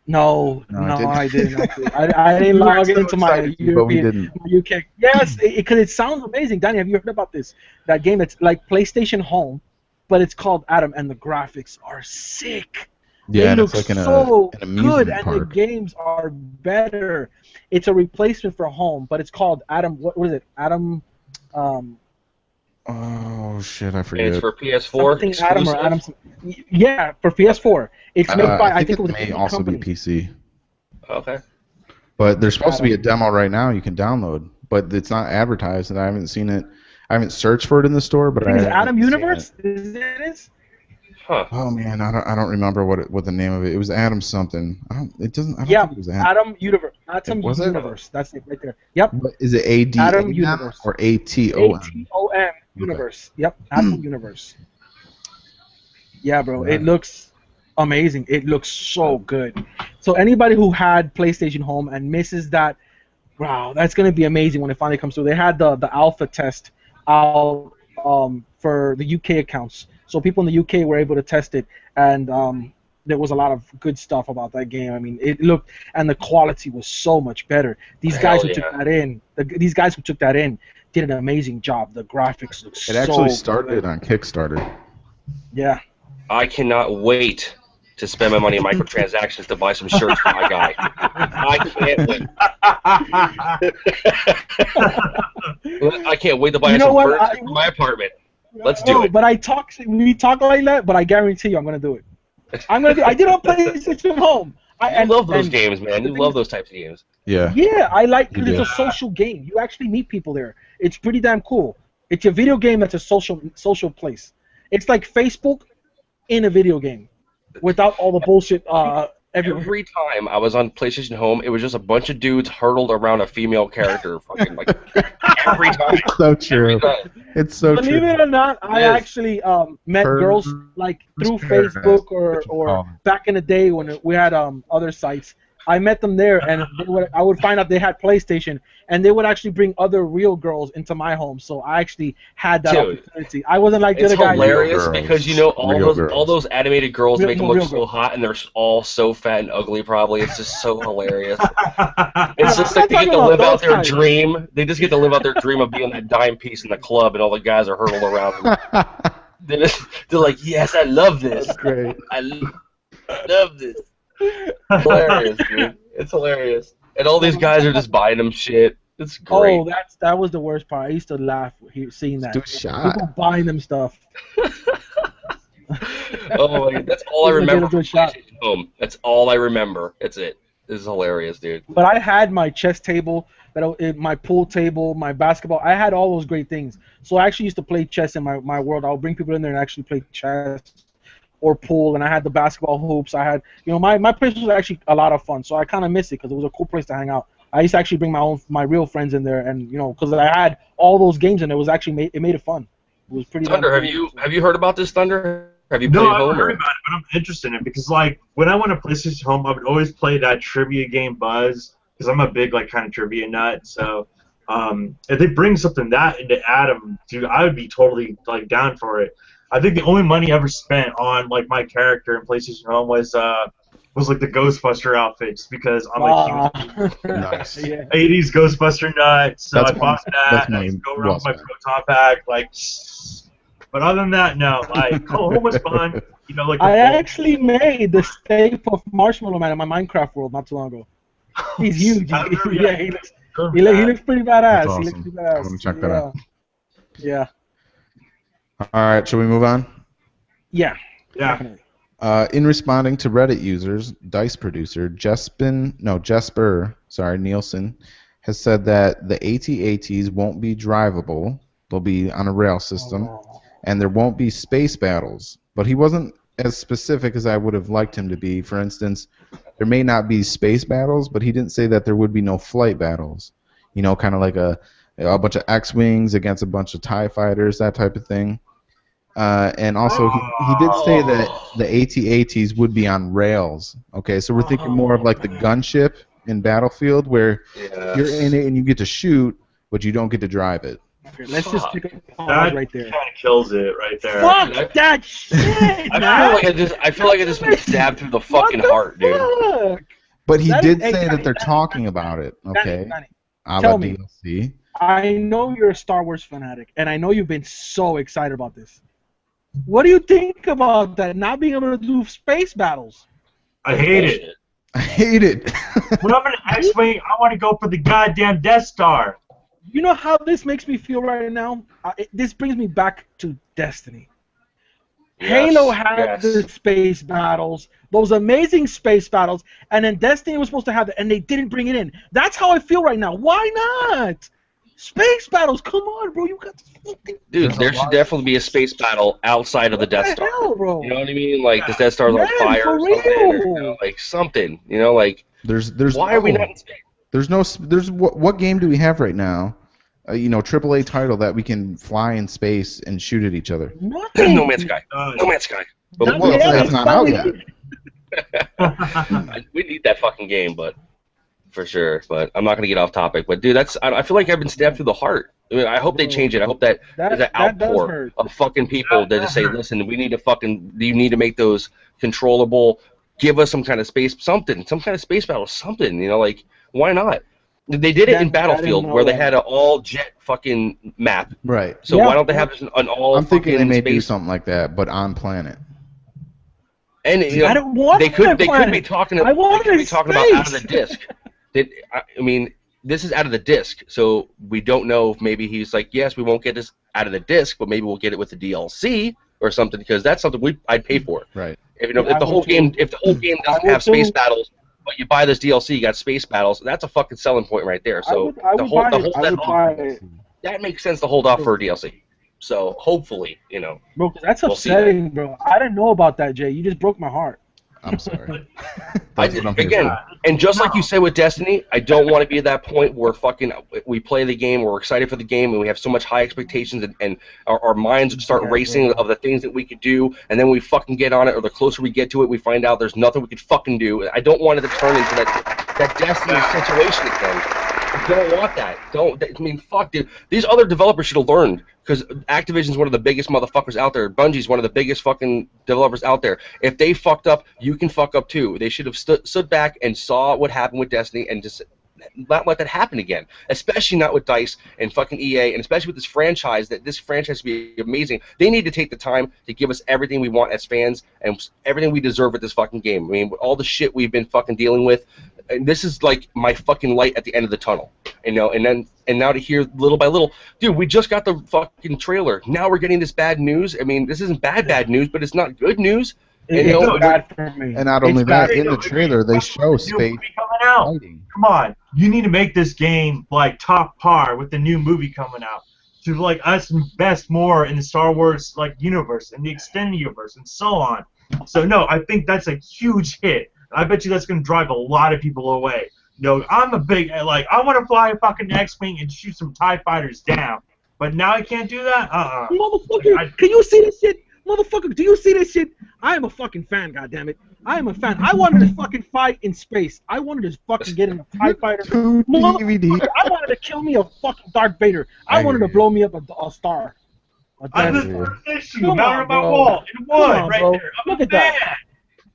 No, No, I no, didn't. I didn't actually. I didn't We were log so into my excited to, but we European, didn't. my UK. Yes, because it sounds amazing. Danny, have you heard about this? That game that's like PlayStation Home, but it's called Adam, and the graphics are sick. Yeah, They and it's look like in so an good, amusement and the park. games are better. It's a replacement for home, but it's called Adam. What is it? Adam, um, Oh shit, I And it's forget. for PS4 something Adam or exclusive. Adam. Yeah, for PS4. It's made by I I think think it it was an may indie also be company. PC. Okay. But there's supposed to be a Adam. demo right now you can download, but it's not advertised, and I haven't seen it. I haven't searched for it in the store, I but think I it's Adam haven't seen it. Universe. Is it is? Huh. Oh man, I don't remember what the name of it. It was Adam something. I don't think Yep, it was Adam. Adam Universe. Atom Was it? Universe. That's it right there. Yep, What, is it Atom ADAM Universe. or ATOM? ATOM Okay. Universe. Yep, Atom Universe. Yeah, bro. It Right. looks amazing. It looks so good. So anybody who had PlayStation Home and misses that, wow, that's gonna be amazing when it finally comes through. They had the alpha test out for the UK accounts, so people in the UK were able to test it, and there was a lot of good stuff about that game. I mean, it looked and the quality was so much better. These guys Hell who yeah. took that in, these guys who took that in, did an amazing job. The graphics look It actually so started good. on Kickstarter. Yeah. I cannot wait to spend my money in microtransactions to buy some shirts for my guy. I can't wait. I can't wait to buy You know some what? furniture for my apartment. Let's do No, it. but we talk like that, but I guarantee you, I'm gonna do it. I'm gonna do. I did on PlayStation Home. You love those games, man. You love those types of games. Yeah. Yeah, I like You because it's do. a social game. You actually meet people there. It's pretty damn cool. It's a video game that's a social place. It's like Facebook in a video game, without all the bullshit everywhere. Every time I was on PlayStation Home, it was just a bunch of dudes hurtled around a female character, fucking like every time. It's so true. Every time. It's so Believe true. it or not, I Yes. actually met girls like through Paradise. Facebook or back in the day when we had other sites. I met them there, and I would find out they had PlayStation, and they would actually bring other real girls into my home. So I actually had that Dude, opportunity. I wasn't like the It's other guys. hilarious Real girls. because you know all Real those girls. animated girls Real- make them no, look real so girls. hot, and they're all so fat and ugly. Probably it's just so hilarious. It's I'm just not like they get talking to about live out those their guys. dream. They just get to live out their dream of being that dime piece in the club, and all the guys are hurtled around them. They're like, yes, I love this. That's great. I love this. Hilarious, dude. It's hilarious. And all these guys are just buying them shit. It's great. Oh, that was the worst part. I used to laugh seeing that. Do a shot. People buying them stuff. Oh my God. That's all I Let's get remember into a from shot. PlayStation Home. That's all I remember. That's it. This is hilarious, dude. But I had my chess table, my pool table, my basketball. I had all those great things. So I actually used to play chess in my world. I would bring people in there and actually play chess or pool. And I had the basketball hoops. I had, my place was actually a lot of fun. So I kind of miss it because it was a cool place to hang out. I used to actually bring my real friends in there, and because I had all those games and it was actually it made it fun. It was pretty. Thunder, damn have you heard about this, Thunder? Have you played No, I haven't Home? heard about it, but I'm interested in it because, like, when I went to PlayStation Home, I would always play that trivia game Buzz because I'm a big, like, kind of trivia nut. So, if they bring something that into Adam, dude, I would be totally, like, down for it. I think the only money I ever spent on, like, my character in PlayStation Home was like the Ghostbuster outfits because I'm a huge Nice. Yeah. 80s Ghostbuster nut. So That's I bought my- that. that's and I my used to go around with my well proton pack, like. But other than that, no. Like, Home was fun. Like. I actually made the Stay Puft Marshmallow Man in my Minecraft world not too long ago. He's huge. I remember, Yeah, he looks Remember he that. looks pretty badass. That's He looks awesome. pretty badass. I'm gonna check that yeah. out. Yeah. All right, shall we move on? Yeah. Yeah. Definitely. In responding to Reddit users, Dice producer Jesper Nielsen has said that the AT-ATs won't be drivable. They'll be on a rail system, Oh. and there won't be space battles. But he wasn't as specific as I would have liked him to be. For instance, there may not be space battles, but he didn't say that there would be no flight battles. Kind of like a bunch of X-Wings against a bunch of TIE fighters, that type of thing. And also, he did say that the AT-ATs would be on rails. Okay, so we're thinking more of like the gunship in Battlefield, where you're in it and you get to shoot, but you don't get to drive it. Let's just take a pause That right there. kind of kills it right there. Fuck that shit, man. I feel like I just been stabbed through the fucking heart, dude. Fuck? But he That did is- say hey, that they're Danny, talking about it. Okay, Danny, a la tell me. DLC. I know you're a Star Wars fanatic, and I know you've been so excited about this. What do you think about that? Not being able to do space battles? I hate it. I hate it. When I'm an X-Wing, I want to go for the goddamn Death Star. You know how this makes me feel right now? This brings me back to Destiny. Halo had the space battles, those amazing space battles, and then Destiny was supposed to have it, and they didn't bring it in. That's how I feel right now. Why not? Space battles, come on, bro. You got this fucking... Dude, there should definitely be a space battle outside of the Death Star. Hell, bro? You know what I mean? Like the Death Star's on fire for or something, real. or, you know, like something. You know, like There's why are we not in space? There's what game do we have right now? AAA title that we can fly in space and shoot at each other. Nothing. No Man's Sky. No Man's Sky. But Well, it's not out yet. we need that fucking game, but for sure. But I'm not gonna get off topic. But dude, I feel like I've been stabbed through the heart. I mean, I hope they change it. I hope that there's an outpour of fucking people that just say, listen, we need to you need to make those controllable. Give us some kind of space, some kind of space battle, something. You know, like why not? They did it in Battlefield where they had an all-jet fucking map. Right. So why don't they have an all? I'm thinking they may space? do something like that, but on planet. And you know, I don't want they could be planet. talking. I want they could be it talking space. about out of the disc. I mean, this is out of the disc, so we don't know if maybe he's like, yes, we won't get this out of the disc, but maybe we'll get it with the DLC or something because that's something I'd pay for. Right. If the whole game doesn't have space battles, but you buy this DLC, you got space battles. That's a fucking selling point right there. So that makes sense to hold off for a DLC. So hopefully, you know. Bro, that's upsetting, bro. I didn't know about that, Jay. You just broke my heart. I'm sorry. And just like you said with Destiny, I don't want to be at that point where we play the game, we're excited for the game, and we have so much high expectations, and our minds start racing of the things that we could do, and then we fucking get on it, or the closer we get to it, we find out there's nothing we could fucking do. I don't want it to turn into that Destiny situation again. I don't want that. I mean, fuck, dude. These other developers should have learned, because Activision's one of the biggest motherfuckers out there. Bungie's one of the biggest fucking developers out there. If they fucked up, you can fuck up too. They should have stood back and saw what happened with Destiny and just not let that happen again. Especially not with DICE and fucking EA, and especially with this franchise. This franchise be amazing. They need to take the time to give us everything we want as fans and everything we deserve with this fucking game. I mean, all the shit we've been fucking dealing with. And this is like my fucking light at the end of the tunnel, you know. And now to hear little by little, dude, we just got the fucking trailer. Now we're getting this bad news. I mean, this isn't bad news, but it's not good news. It's bad for me. And not only that, in the trailer they show space fighting. Come on, you need to make this game like top par with the new movie coming out to like us invest more in the Star Wars like universe and the extended universe and so on. So no, I think that's a huge hit. I bet you that's going to drive a lot of people away. No, I'm a big, like, I want to fly a fucking X-Wing and shoot some TIE fighters down. But now I can't do that? Motherfucker, can you see this shit? Motherfucker, do you see this shit? I am a fucking fan, goddammit. I am a fan. I wanted to fucking fight in space. I wanted to fucking get in a TIE fighter. Motherfucker, I wanted to kill me a fucking Darth Vader. I wanted to blow me up a star. I live for an issue. Mounted on my wall. In wood, right there. Look at that.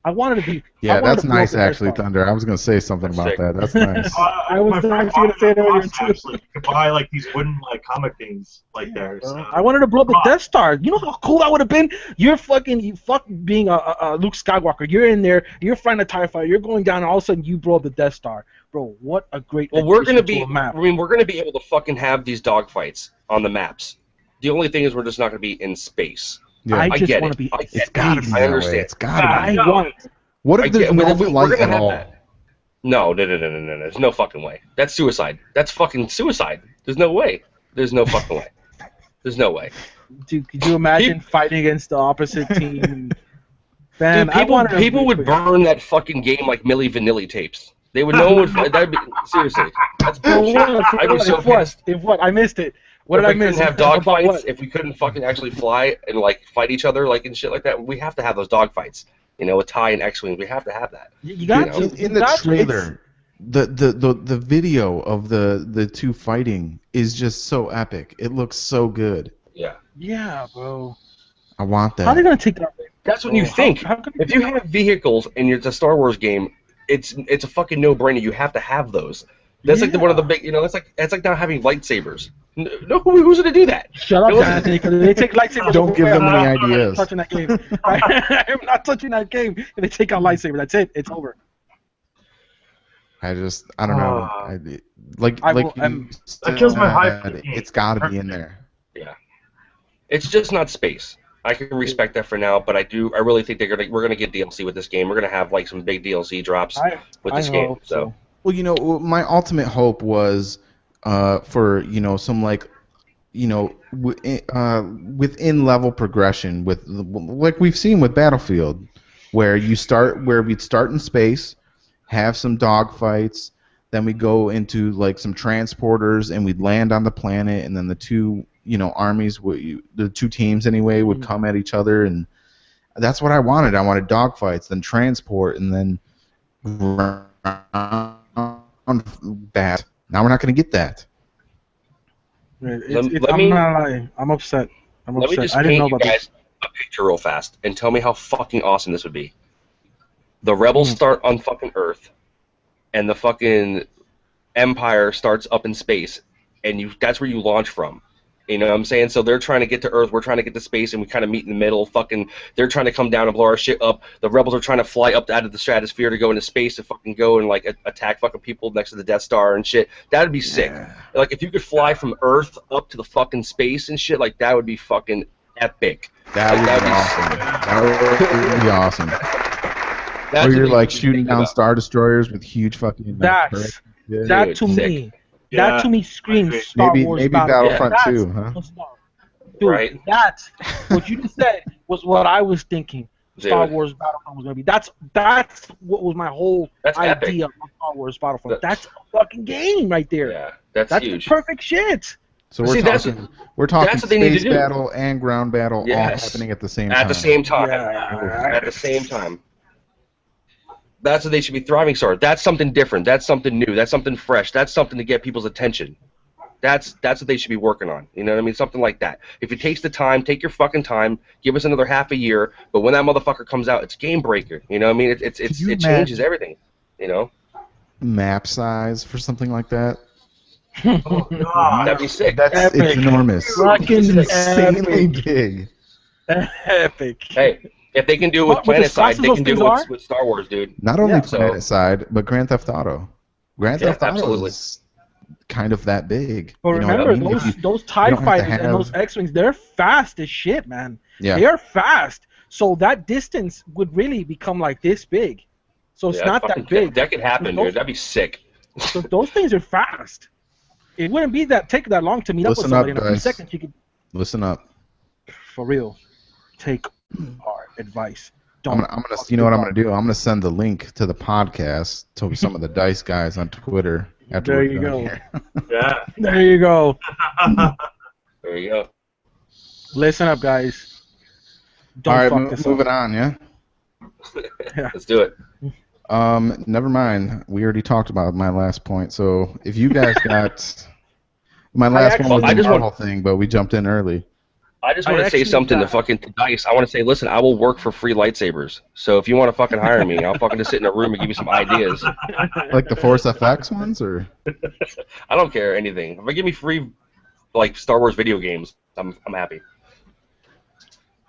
I wanted to be. Yeah, that's nice, actually, Thunder. I was going to say something about that. That's nice. I was actually going to say that earlier, too. You could buy, like, these wooden, like, comic things, like, there. So. I wanted to blow up the Death Star. You know how cool that would have been? You fucking being a Luke Skywalker. You're in there, you're fighting a TIE fighter, you're going down, and all of a sudden you blow up the Death Star. Bro, what a great we're going to be, I mean, we're going to be able to fucking have these dogfights on the maps. The only thing is we're just not going to be in space. Yeah. I just want to be. It's got to be. I understand. It's got to be. I want it. What if there's no flight at all? No. There's no fucking way. That's suicide. That's fucking suicide. There's no way. There's no fucking way. There's no way. Dude, could you imagine fighting against the opposite team? Man, dude, people would burn that fucking game like Milli Vanilli tapes. They would know. That'd be seriously. That's bullshit. I'd be so pissed. If what? I missed it. What if did I we miss? couldn't have About dogfights, what? if we couldn't fucking actually fly and like fight each other like and shit like that, we have to have those dogfights. You know, with TIE and X-wings, we have to have that. You got know? to. In the trailer, the video of the two fighting is just so epic. It looks so good. Yeah. Yeah, bro. I want How are they that. gonna take that away? That's what bro? you think. How can If you have vehicles and it's a Star Wars game, it's a fucking no-brainer. You have to have those. That's like one of the big, you know, that's like now having lightsabers. No, who's gonna do that? Shut up, Anthony, because they take lightsabers. Don't give them any ideas. I'm not touching that game. I'm not touching that game. If they take out lightsaber, that's it. It's over. I don't know. Like that kills my hype for the game. it's got to be in there. Yeah. It's just not space. I can respect that for now, but I really think we're gonna get DLC with this game. We're gonna have like some big DLC drops with this game. So. Well, you know, my ultimate hope was for, you know, some like, you know, within level progression with like we've seen with Battlefield, where we'd start in space, have some dogfights, then we go into like some transporters and we'd land on the planet, and then the two, you know, armies the two teams anyway would come at each other, and that's what I wanted. I wanted dogfights, then transport, and then bad. Now we're not going to get that. I'm not lying. I'm upset. Let me just paint you guys a picture real fast and tell me how fucking awesome this would be. The Rebels start on fucking Earth, and the fucking Empire starts up in space, and that's where you launch from. You know what I'm saying? So they're trying to get to Earth, we're trying to get to space, and we kind of meet in the middle. Fucking, they're trying to come down and blow our shit up. The Rebels are trying to fly up out of the stratosphere to go into space to fucking go and like attack fucking people next to the Death Star and shit. That'd be sick. Like if you could fly from Earth up to the fucking space and shit, like that would be fucking epic. That would be awesome. Or you're like shooting down Star Destroyers with huge fucking. That to me. That to me screams Star Wars maybe Battlefront 2, huh? Dude, right. That what you just said was what I was thinking. Star Wars Battlefront was gonna be. That's what was my whole idea of Star Wars Battlefront. That's a fucking game right there. Yeah, that's huge. The perfect shit. So we're talking space battle and ground battle all happening at the same time. At the same time. Yeah. At the same time. That's what they should be thriving for. That's something different. That's something new. That's something fresh. That's something to get people's attention. That's what they should be working on. You know what I mean? Something like that. If it takes the time, take your fucking time. Give us another half a year. But when that motherfucker comes out, it's game breaker. You know what I mean? It changes everything. You know? Map size for something like that. Oh, God. That'd be sick. It's enormous. Fucking insanely big. Epic. Hey. If they can do it with PlanetSide, they can do it with Star Wars, dude. Not only PlanetSide, but Grand Theft Auto. Grand Theft Auto is kind of that big. But remember, those TIE fighters and those X-Wings, they're fast as shit, man. Yeah. They're fast. So that distance would really become like this big. So it's not that big. That could happen, dude. That'd be sick. So those things are fast. It wouldn't take that long to meet up with somebody in a few seconds. You could listen up. For real. Take our advice. I'm gonna. You know what I'm gonna do? I'm gonna send the link to the podcast to some of the Dice guys on Twitter. There you go. Yeah. There you go. There you go. Listen up, guys. All right, moving on. Yeah. Let's do it. Never mind. We already talked about my last point. So if you guys got my last one was the Marvel thing, but we jumped in early. I just want to say something to Dice. I want to say, listen, I will work for free lightsabers. So if you want to fucking hire me, I'll fucking just sit in a room and give you some ideas. Like the Force FX ones, or? I don't care anything. If they give me free, like Star Wars video games, I'm happy.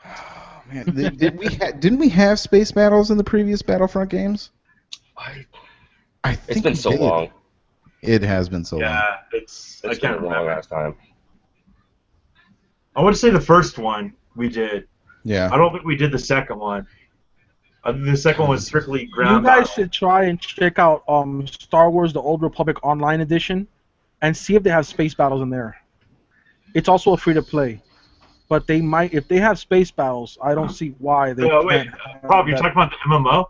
Oh, man, didn't we have space battles in the previous Battlefront games? I think it's been so long. It has been so long. Yeah, it's I can't been a long last time. I would say the first one we did. Yeah. I don't think we did the second one. The second one was strictly ground. You guys should try and check out Star Wars: The Old Republic Online Edition, and see if they have space battles in there. It's also a free-to-play, but they might. If they have space battles, I don't see why they. Wait, Bob, you're talking about the MMO?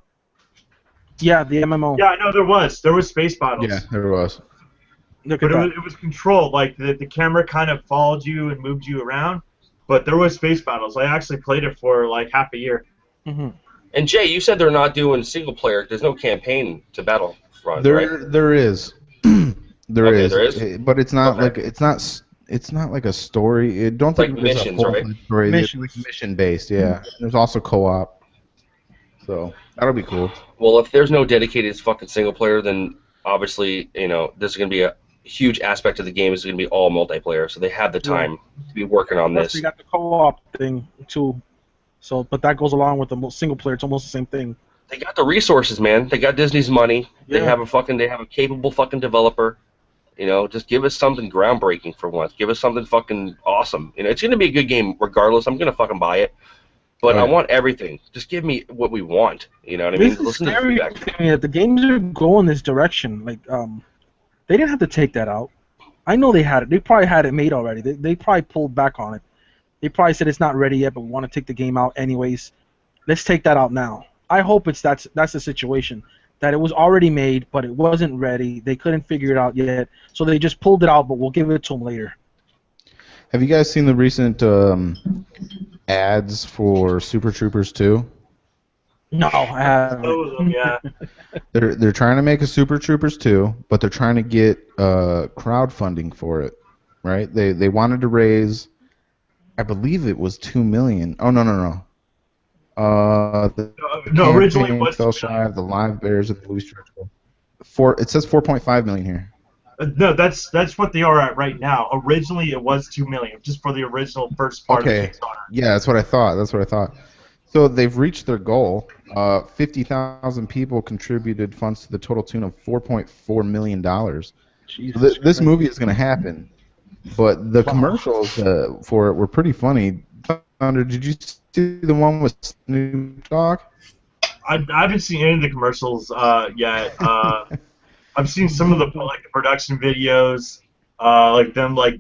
Yeah, the MMO. Yeah, no, there was space battles. Yeah, there was. Look but at that. it was controlled. Like the camera kind of followed you and moved you around. But there was space battles. I actually played it for like half a year. Hmm. And Jay, you said they're not doing single player. There's no campaign to Battlefront, right? There is, there Okay, is, there is. but it's not Okay. like it's not like a story. Don't think Like of it as a missions, right? full story. It's like Missions. mission based. Yeah, there's also co-op, so that'll be cool. Well, if there's no dedicated fucking single player, then obviously, this is going to be a huge aspect of the game. Is going to be all multiplayer, so they have the time to be working on Plus, this. we got the co-op thing too. So, but that goes along with the single player. It's almost the same thing. They got the resources, man. They got Disney's money. They Yeah. have a capable fucking developer. Just give us something groundbreaking for once. Give us something fucking awesome. It's going to be a good game regardless. I'm going to fucking buy it. But Oh, I yeah. want everything. Just give me what we want. You know what I This mean? is Listen to the scary feedback. to me that the games are going this direction. Like, they didn't have to take that out. I know they had it. They probably had it made already. They probably pulled back on it. They probably said it's not ready yet, but we want to take the game out anyways. Let's take that out now. I hope that's the situation. That it was already made, but it wasn't ready. They couldn't figure it out yet, so they just pulled it out. But we'll give it to them later. Have you guys seen the recent ads for Super Troopers 2? No, I haven't. Those of them, yeah. They're trying to make a Super Troopers 2, but they're trying to get crowdfunding for it, right? They wanted to raise, I believe it was $2 million. Oh no. The No, originally it campaign was fell 2 shy of the live bears of the movie stretch goal. It says 4.5 million here. No, that's what they are at right now. Originally, it was 2 million, just for the original first part Okay. of Kickstarter. Yeah, that's what I thought. So they've reached their goal. 50,000 people contributed funds to the total tune of $4.4 million. Jesus So this Christ. movie is going to happen, but the commercials for it were pretty funny. Thunder, did you see the one with Snoop Dogg? I haven't seen any of the commercials yet. I've seen some of the production videos, like them like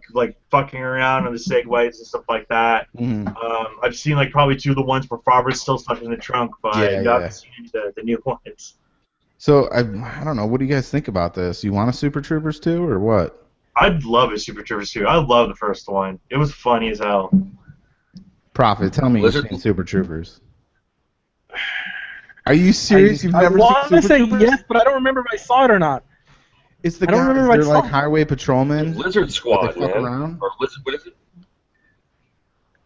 fucking around on the segways and stuff like that. Mhm. I've seen like probably 2 of the ones where Faber's still stuck in the trunk, but Yeah, I haven't seen the new ones. So I don't know. What do you guys think about this? You want a Super Troopers 2 or what? I'd love a Super Troopers 2. I love the first one. It was funny as hell. Prophet, tell me Blizzard- you've seen Super Troopers. Are you serious? You've never want seen to Super say Troopers? yes, but I don't remember if I saw it or not. It's the I don't guys. remember if I They're like saw it. highway patrolmen. Lizard Squad, They fuck man. around? Or Lizard, what is it?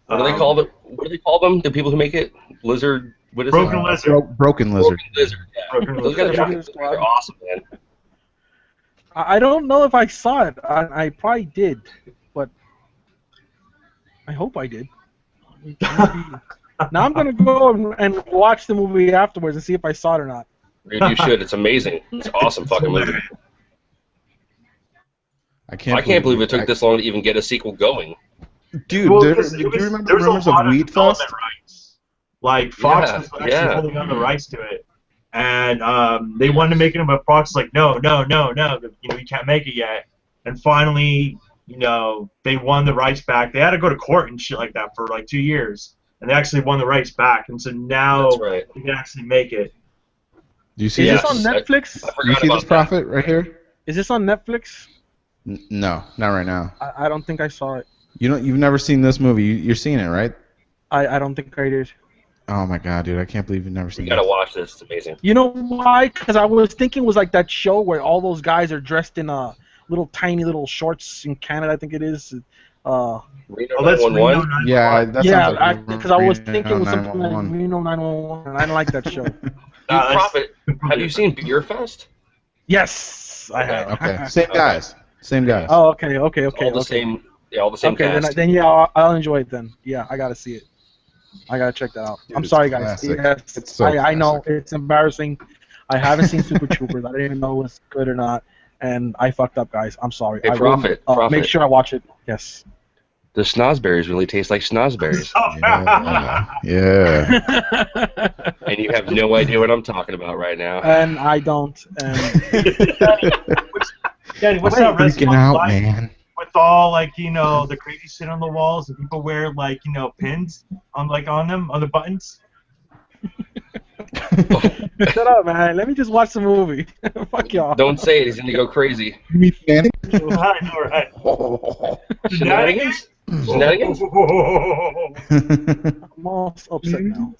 What do they call them? What do they call them? The people who make it? Lizard. What is Broken it? Lizard. Broken Lizard. Broken Lizard. Yeah. Broken Those guys Lizard. are fucking they're awesome, man. I don't know if I saw it. I probably did, but I hope I did. Now I'm gonna go and watch the movie afterwards and see if I saw it or not. Dude, you should. It's amazing. It's an awesome fucking movie. I I can't believe it took this long to even get a sequel going. Dude, Well, do because you remember there the was rumors a lot of Wheat development Fest? rights. Like Fox Yeah, was actually yeah. holding on the rights to it, and they wanted to make it, but Fox was like, no, you can't make it yet. And finally, they won the rights back. They had to go to court and shit like that for like 2 years, and they actually won the rights back. And so now That's right. they can actually make it. Do you see Is Yes. this on Netflix? I Do you forgot see about this Prophet right here? Is this on Netflix? No, not right now. I don't think I saw it. You've never seen this movie. You're seeing it, right? I don't think I did. Oh my god, dude! I can't believe you've never You seen gotta this. watch this. It's amazing. You know why? Because I was thinking it was like that show where all those guys are dressed in little tiny little shorts in Canada. I think it is. Reno Oh, that's 911. Reno 911. Yeah, that Yeah, sounds like because I was thinking it Reno was something like 911. Reno 911, and I didn't like that show. Dude, that's- Prophet, have you seen Beer Fest? Yes, I have. Okay, same guys. Same guys. Oh, okay. All the same. Yeah, all the same Okay, cast. then yeah, I'll enjoy it then. Yeah, I gotta see it. I gotta check that out. Dude, I'm it's sorry, guys. classic. Yes, It's so I know classic. it's embarrassing. I haven't seen Super Troopers. I didn't even know it was good or not, and I fucked up, guys. I'm sorry. Hey, I will, Prophet, make Prophet. sure I watch it. Yes. The schnozberries really taste like schnozberries, Yeah. and you have no idea what I'm talking about right now. And I don't. And Daddy, what's I'm that freaking restaurant out, like man. with all the crazy shit on the walls and people wear pins on them on the buttons? Shut up, man. Let me just watch the movie. Fuck y'all. Don't say it. He's gonna go crazy. You mean Fanny? All right. Shenanigans? Shenanigans? I'm all upset now.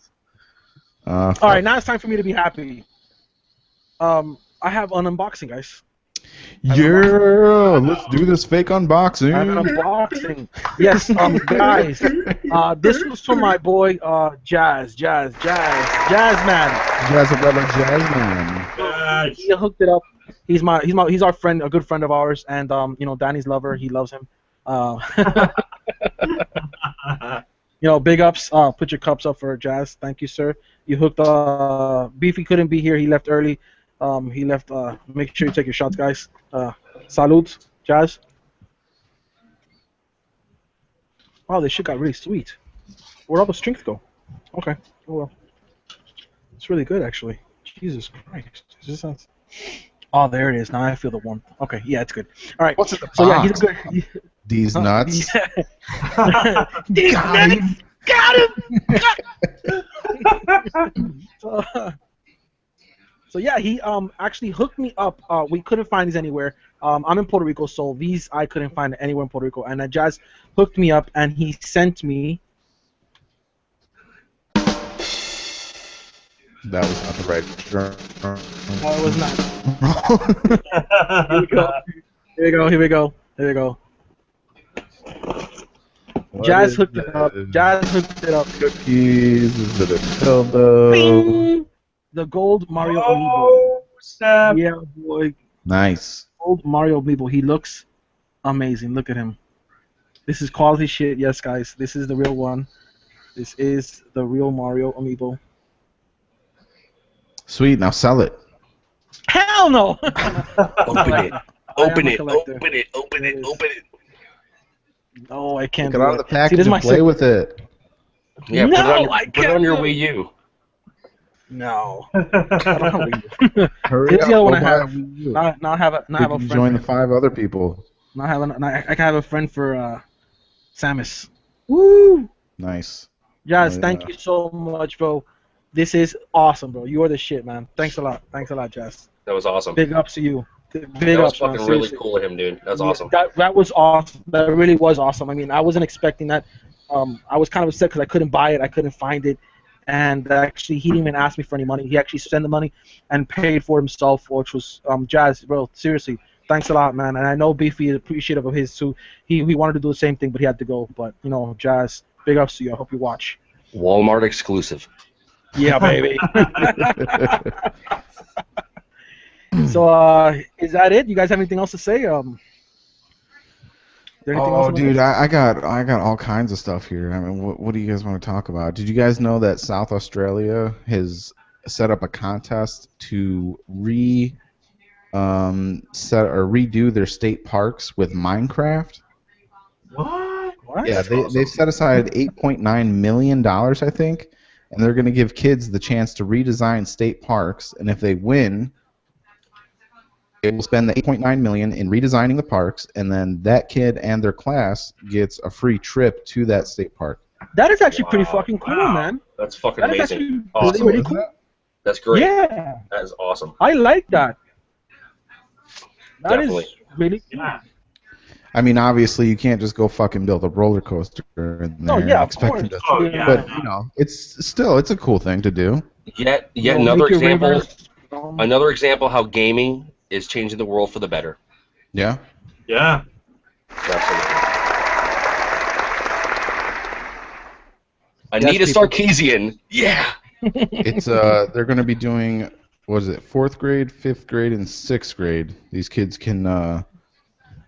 All right, now it's time for me to be happy. I have an unboxing, guys. Yeah, let's do this fake I have an unboxing. unboxing. Yes, guys. This was from my boy, Jazz Man. Jazz brother Jazz man. He hooked it up. He's our friend, a good friend of ours, and you know, Danny's lover. He loves him. You know, big ups. Put your cups up for Jazz. Thank you, sir. You hooked. Beefy couldn't be here. He left early. He left. Make sure you take your shots, guys. Salud, Jazz. Wow, this shit got really sweet. Where'd all the strength go? Okay. Oh well. It's really good, actually. Jesus Christ. Oh, there it is. Now I feel the warmth. Okay, yeah, it's good. All right. What's in the So yeah, box? he's good. These nuts. These Got nuts. him. Got him. So yeah, he actually hooked me up. We couldn't find these anywhere. I'm in Puerto Rico, so these I couldn't find anywhere in Puerto Rico. And Jazz hooked me up, and he sent me. That was not the right term. No, it was not. Here we go. What Jazz is hooked it up. this? Jazz hooked it up. Cookies. Is it a dildo? Bing! The gold Mario amiibo. Oh, snap. Yeah, boy. Nice. Gold Mario amiibo. He looks amazing. Look at him. This is quality shit. Yes, guys. This is the real one. This is the real Mario amiibo. Sweet. Now sell it. Hell no! Open it. Open it. Open it. Open it. Open it. No, I can't. Get do out of it. the package See, this is my and play with it. Yeah, No, I put it on can't your do it. Wii U. No. I don't have a Wii U. Hurry This is up. the other one go I buy have. a Wii U. Now I have a You friend. can join the for, 5 other people. now I can have a friend for Samus. Woo! Nice. Jazz, Oh, thank yeah. you so much, bro. This is awesome, bro. You are the shit, man. Thanks a lot. Thanks a lot, Jazz. That was awesome. Big ups to you. Big That was ups, man. fucking really Seriously. cool of him, dude. That was Yeah, awesome. That was awesome. That really was awesome. I mean, I wasn't expecting that. I was kind of upset because I couldn't buy it. I couldn't find it. And actually, he didn't even ask me for any money. He actually sent the money and paid for himself, which was Jazz, bro. Seriously, thanks a lot, man. And I know Beefy is appreciative of his too. He wanted to do the same thing, but he had to go. But you know, Jazz, big ups to you. I hope you watch. Walmart exclusive. Yeah, baby. So, is that it? You guys have anything else to say? There anything else Oh, on the dude, list? I got all kinds of stuff here. I mean, what do you guys want to talk about? Did you guys know that South Australia has set up a contest to redo their state parks with Minecraft? What? What? Yeah, they've set aside $8.9 million, I think, and they're going to give kids the chance to redesign state parks, and if they win, they will spend the $8.9 million in redesigning the parks, and then that kid and their class gets a free trip to that state park. That is actually pretty Wow. fucking cool, Wow. man. That's fucking That is amazing. actually Awesome. really cool. That's great. Yeah, That is awesome. I like that. That is Definitely. really cool. Yeah. I mean, obviously, you can't just go fucking build a roller coaster in No, there yeah, and of expect course. them to. Oh, yeah. But you know, it's a cool thing to do. Yet You know, another make your example. rivers, Another example how gaming is changing the world for the better. Yeah. Yeah. Absolutely. Yes, Anita people. Sarkeesian. Yeah. It's they're going to be doing, what is it, 4th grade, 5th grade, and 6th grade. These kids can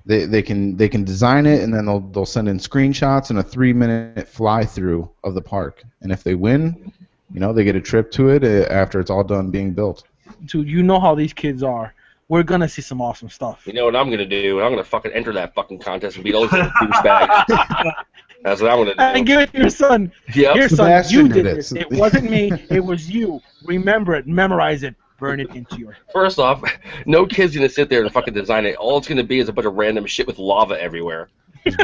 they can design it, and then they'll send in screenshots and a 3-minute fly through of the park. And if they win, you know, they get a trip to it after it's all done being built. Dude, you know how these kids are. We're gonna see some awesome stuff. You know what I'm gonna do? I'm gonna fucking enter that fucking contest and beat all these douchebags. That's what I'm gonna do. And give it to your son. Yep. Here, son, Sebastian you did did it. this. It wasn't me. It was you. Remember it. Memorize it. Burn it into your. First off, no kid's gonna sit there and fucking design it. All it's gonna be is a bunch of random shit with lava everywhere. Boobs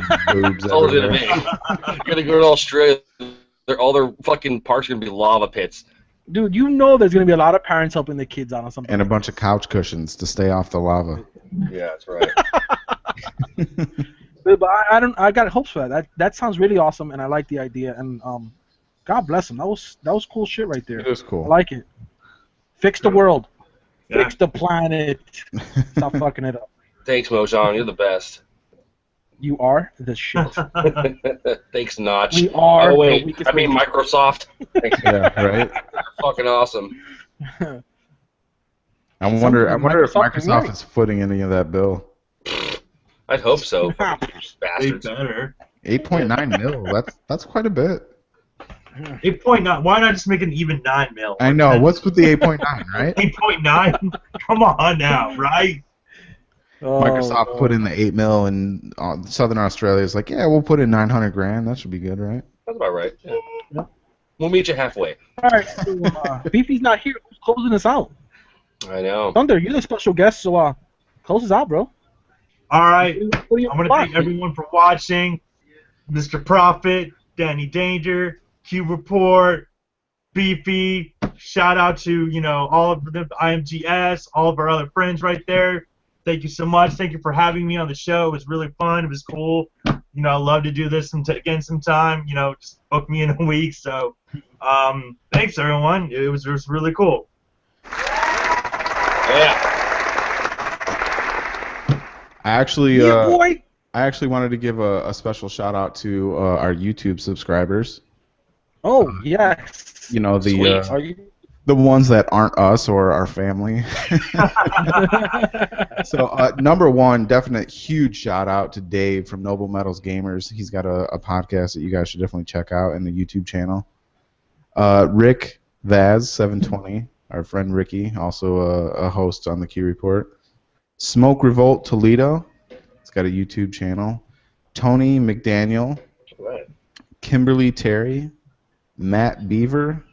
That's all it's gonna everywhere. be. You're gonna go to Australia. All their fucking parks are gonna be lava pits. Dude, you know there's gonna be a lot of parents helping their kids out on something. And a like bunch of couch cushions to stay off the lava. Yeah, that's right. But I got hopes for that. That sounds really awesome, and I like the idea. And God bless him. That was cool shit right there. It was I cool. like it. Fix the world. Yeah. Fix the planet. Stop fucking it up. Thanks, Mojang. You're the best. You are the shit. Thanks, Notch. We are Oh, the wait. weakest I mean, link. Microsoft. Thanks. Yeah, right. You're fucking awesome. I wonder if Microsoft Microsoft right. is footing any of that bill. I'd hope so. Nah. They Bastards. better. 8.9 mil. That's quite a bit. 8.9. Why not just make an even 9 mil? I know. What's with the 8.9, right? 8.9? Come on now, right? Oh, Microsoft put in the 8 mil, and Southern Australia is like, yeah, we'll put in 900 grand. That should be good, right? That's about right. Yeah. Yeah. We'll meet you halfway. All right, so, Beefy's not here. Who's closing us out? I know. Thunder, you're the special guest, so close us out, bro. All right. What do you I want to want? thank everyone for watching. Mr. Prophet, Danny Danger, Q Report, Beefy. Shout out to, all of the IMGS, all of our other friends right there. Thank you so much. Thank you for having me on the show. It was really fun. It was cool. I love to do this again sometime. Just book me in a week. So, thanks everyone. It was really cool. Yeah. I actually Yeah, boy. I actually wanted to give a special shout out to our YouTube subscribers. Oh, yes. You know, Sweet. Are you? the ones that aren't us or our family. So number one, definite huge shout out to Dave from Noble Metals Gamers. He's got a podcast that you guys should definitely check out in the YouTube channel. Rick Vaz 720, our friend Ricky, also a host on the Q Report. Smoke Revolt Toledo, he's got a YouTube channel. Tony McDaniel, Right. Kimberly Terry, Matt Beaver.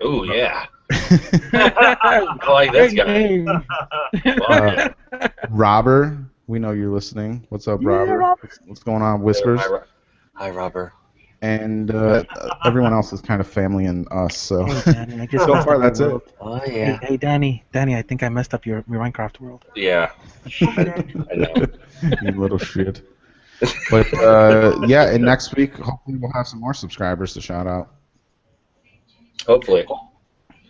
Oh, yeah. I like this Great guy. name. Robert, we know you're listening. What's up, Yeah, Robert? Robert. What's going on, Whispers? Hi, Robert. And everyone else is kind of family and us. So Hey, Danny, I just so messed far up that's your it. world. Oh, Hey, Danny, I think I messed up your Minecraft world. Yeah. I know. You little shit. But yeah, and next week hopefully we'll have some more subscribers to shout out. Hopefully.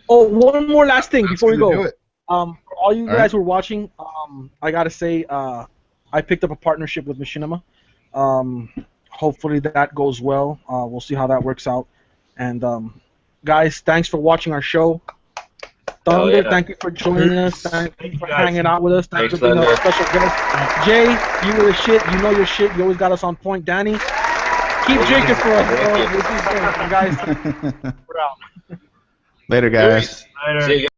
Oh, one more last thing before we That's gonna go. do it. For all you All guys who are watching, I gotta say, I picked up a partnership with Machinima. Hopefully that goes well. We'll see how that works out. And guys, thanks for watching our show. Thunder, yeah. thank you for joining us. Thank you for hanging out with us. Thanks Thanks, for being our Thunder. special guest. Jay, you were the shit. You know your shit. You always got us on point. Danny, keep drinking for us, bro. We'll keep going. And guys, we're out. Later, guys. Later. See you guys.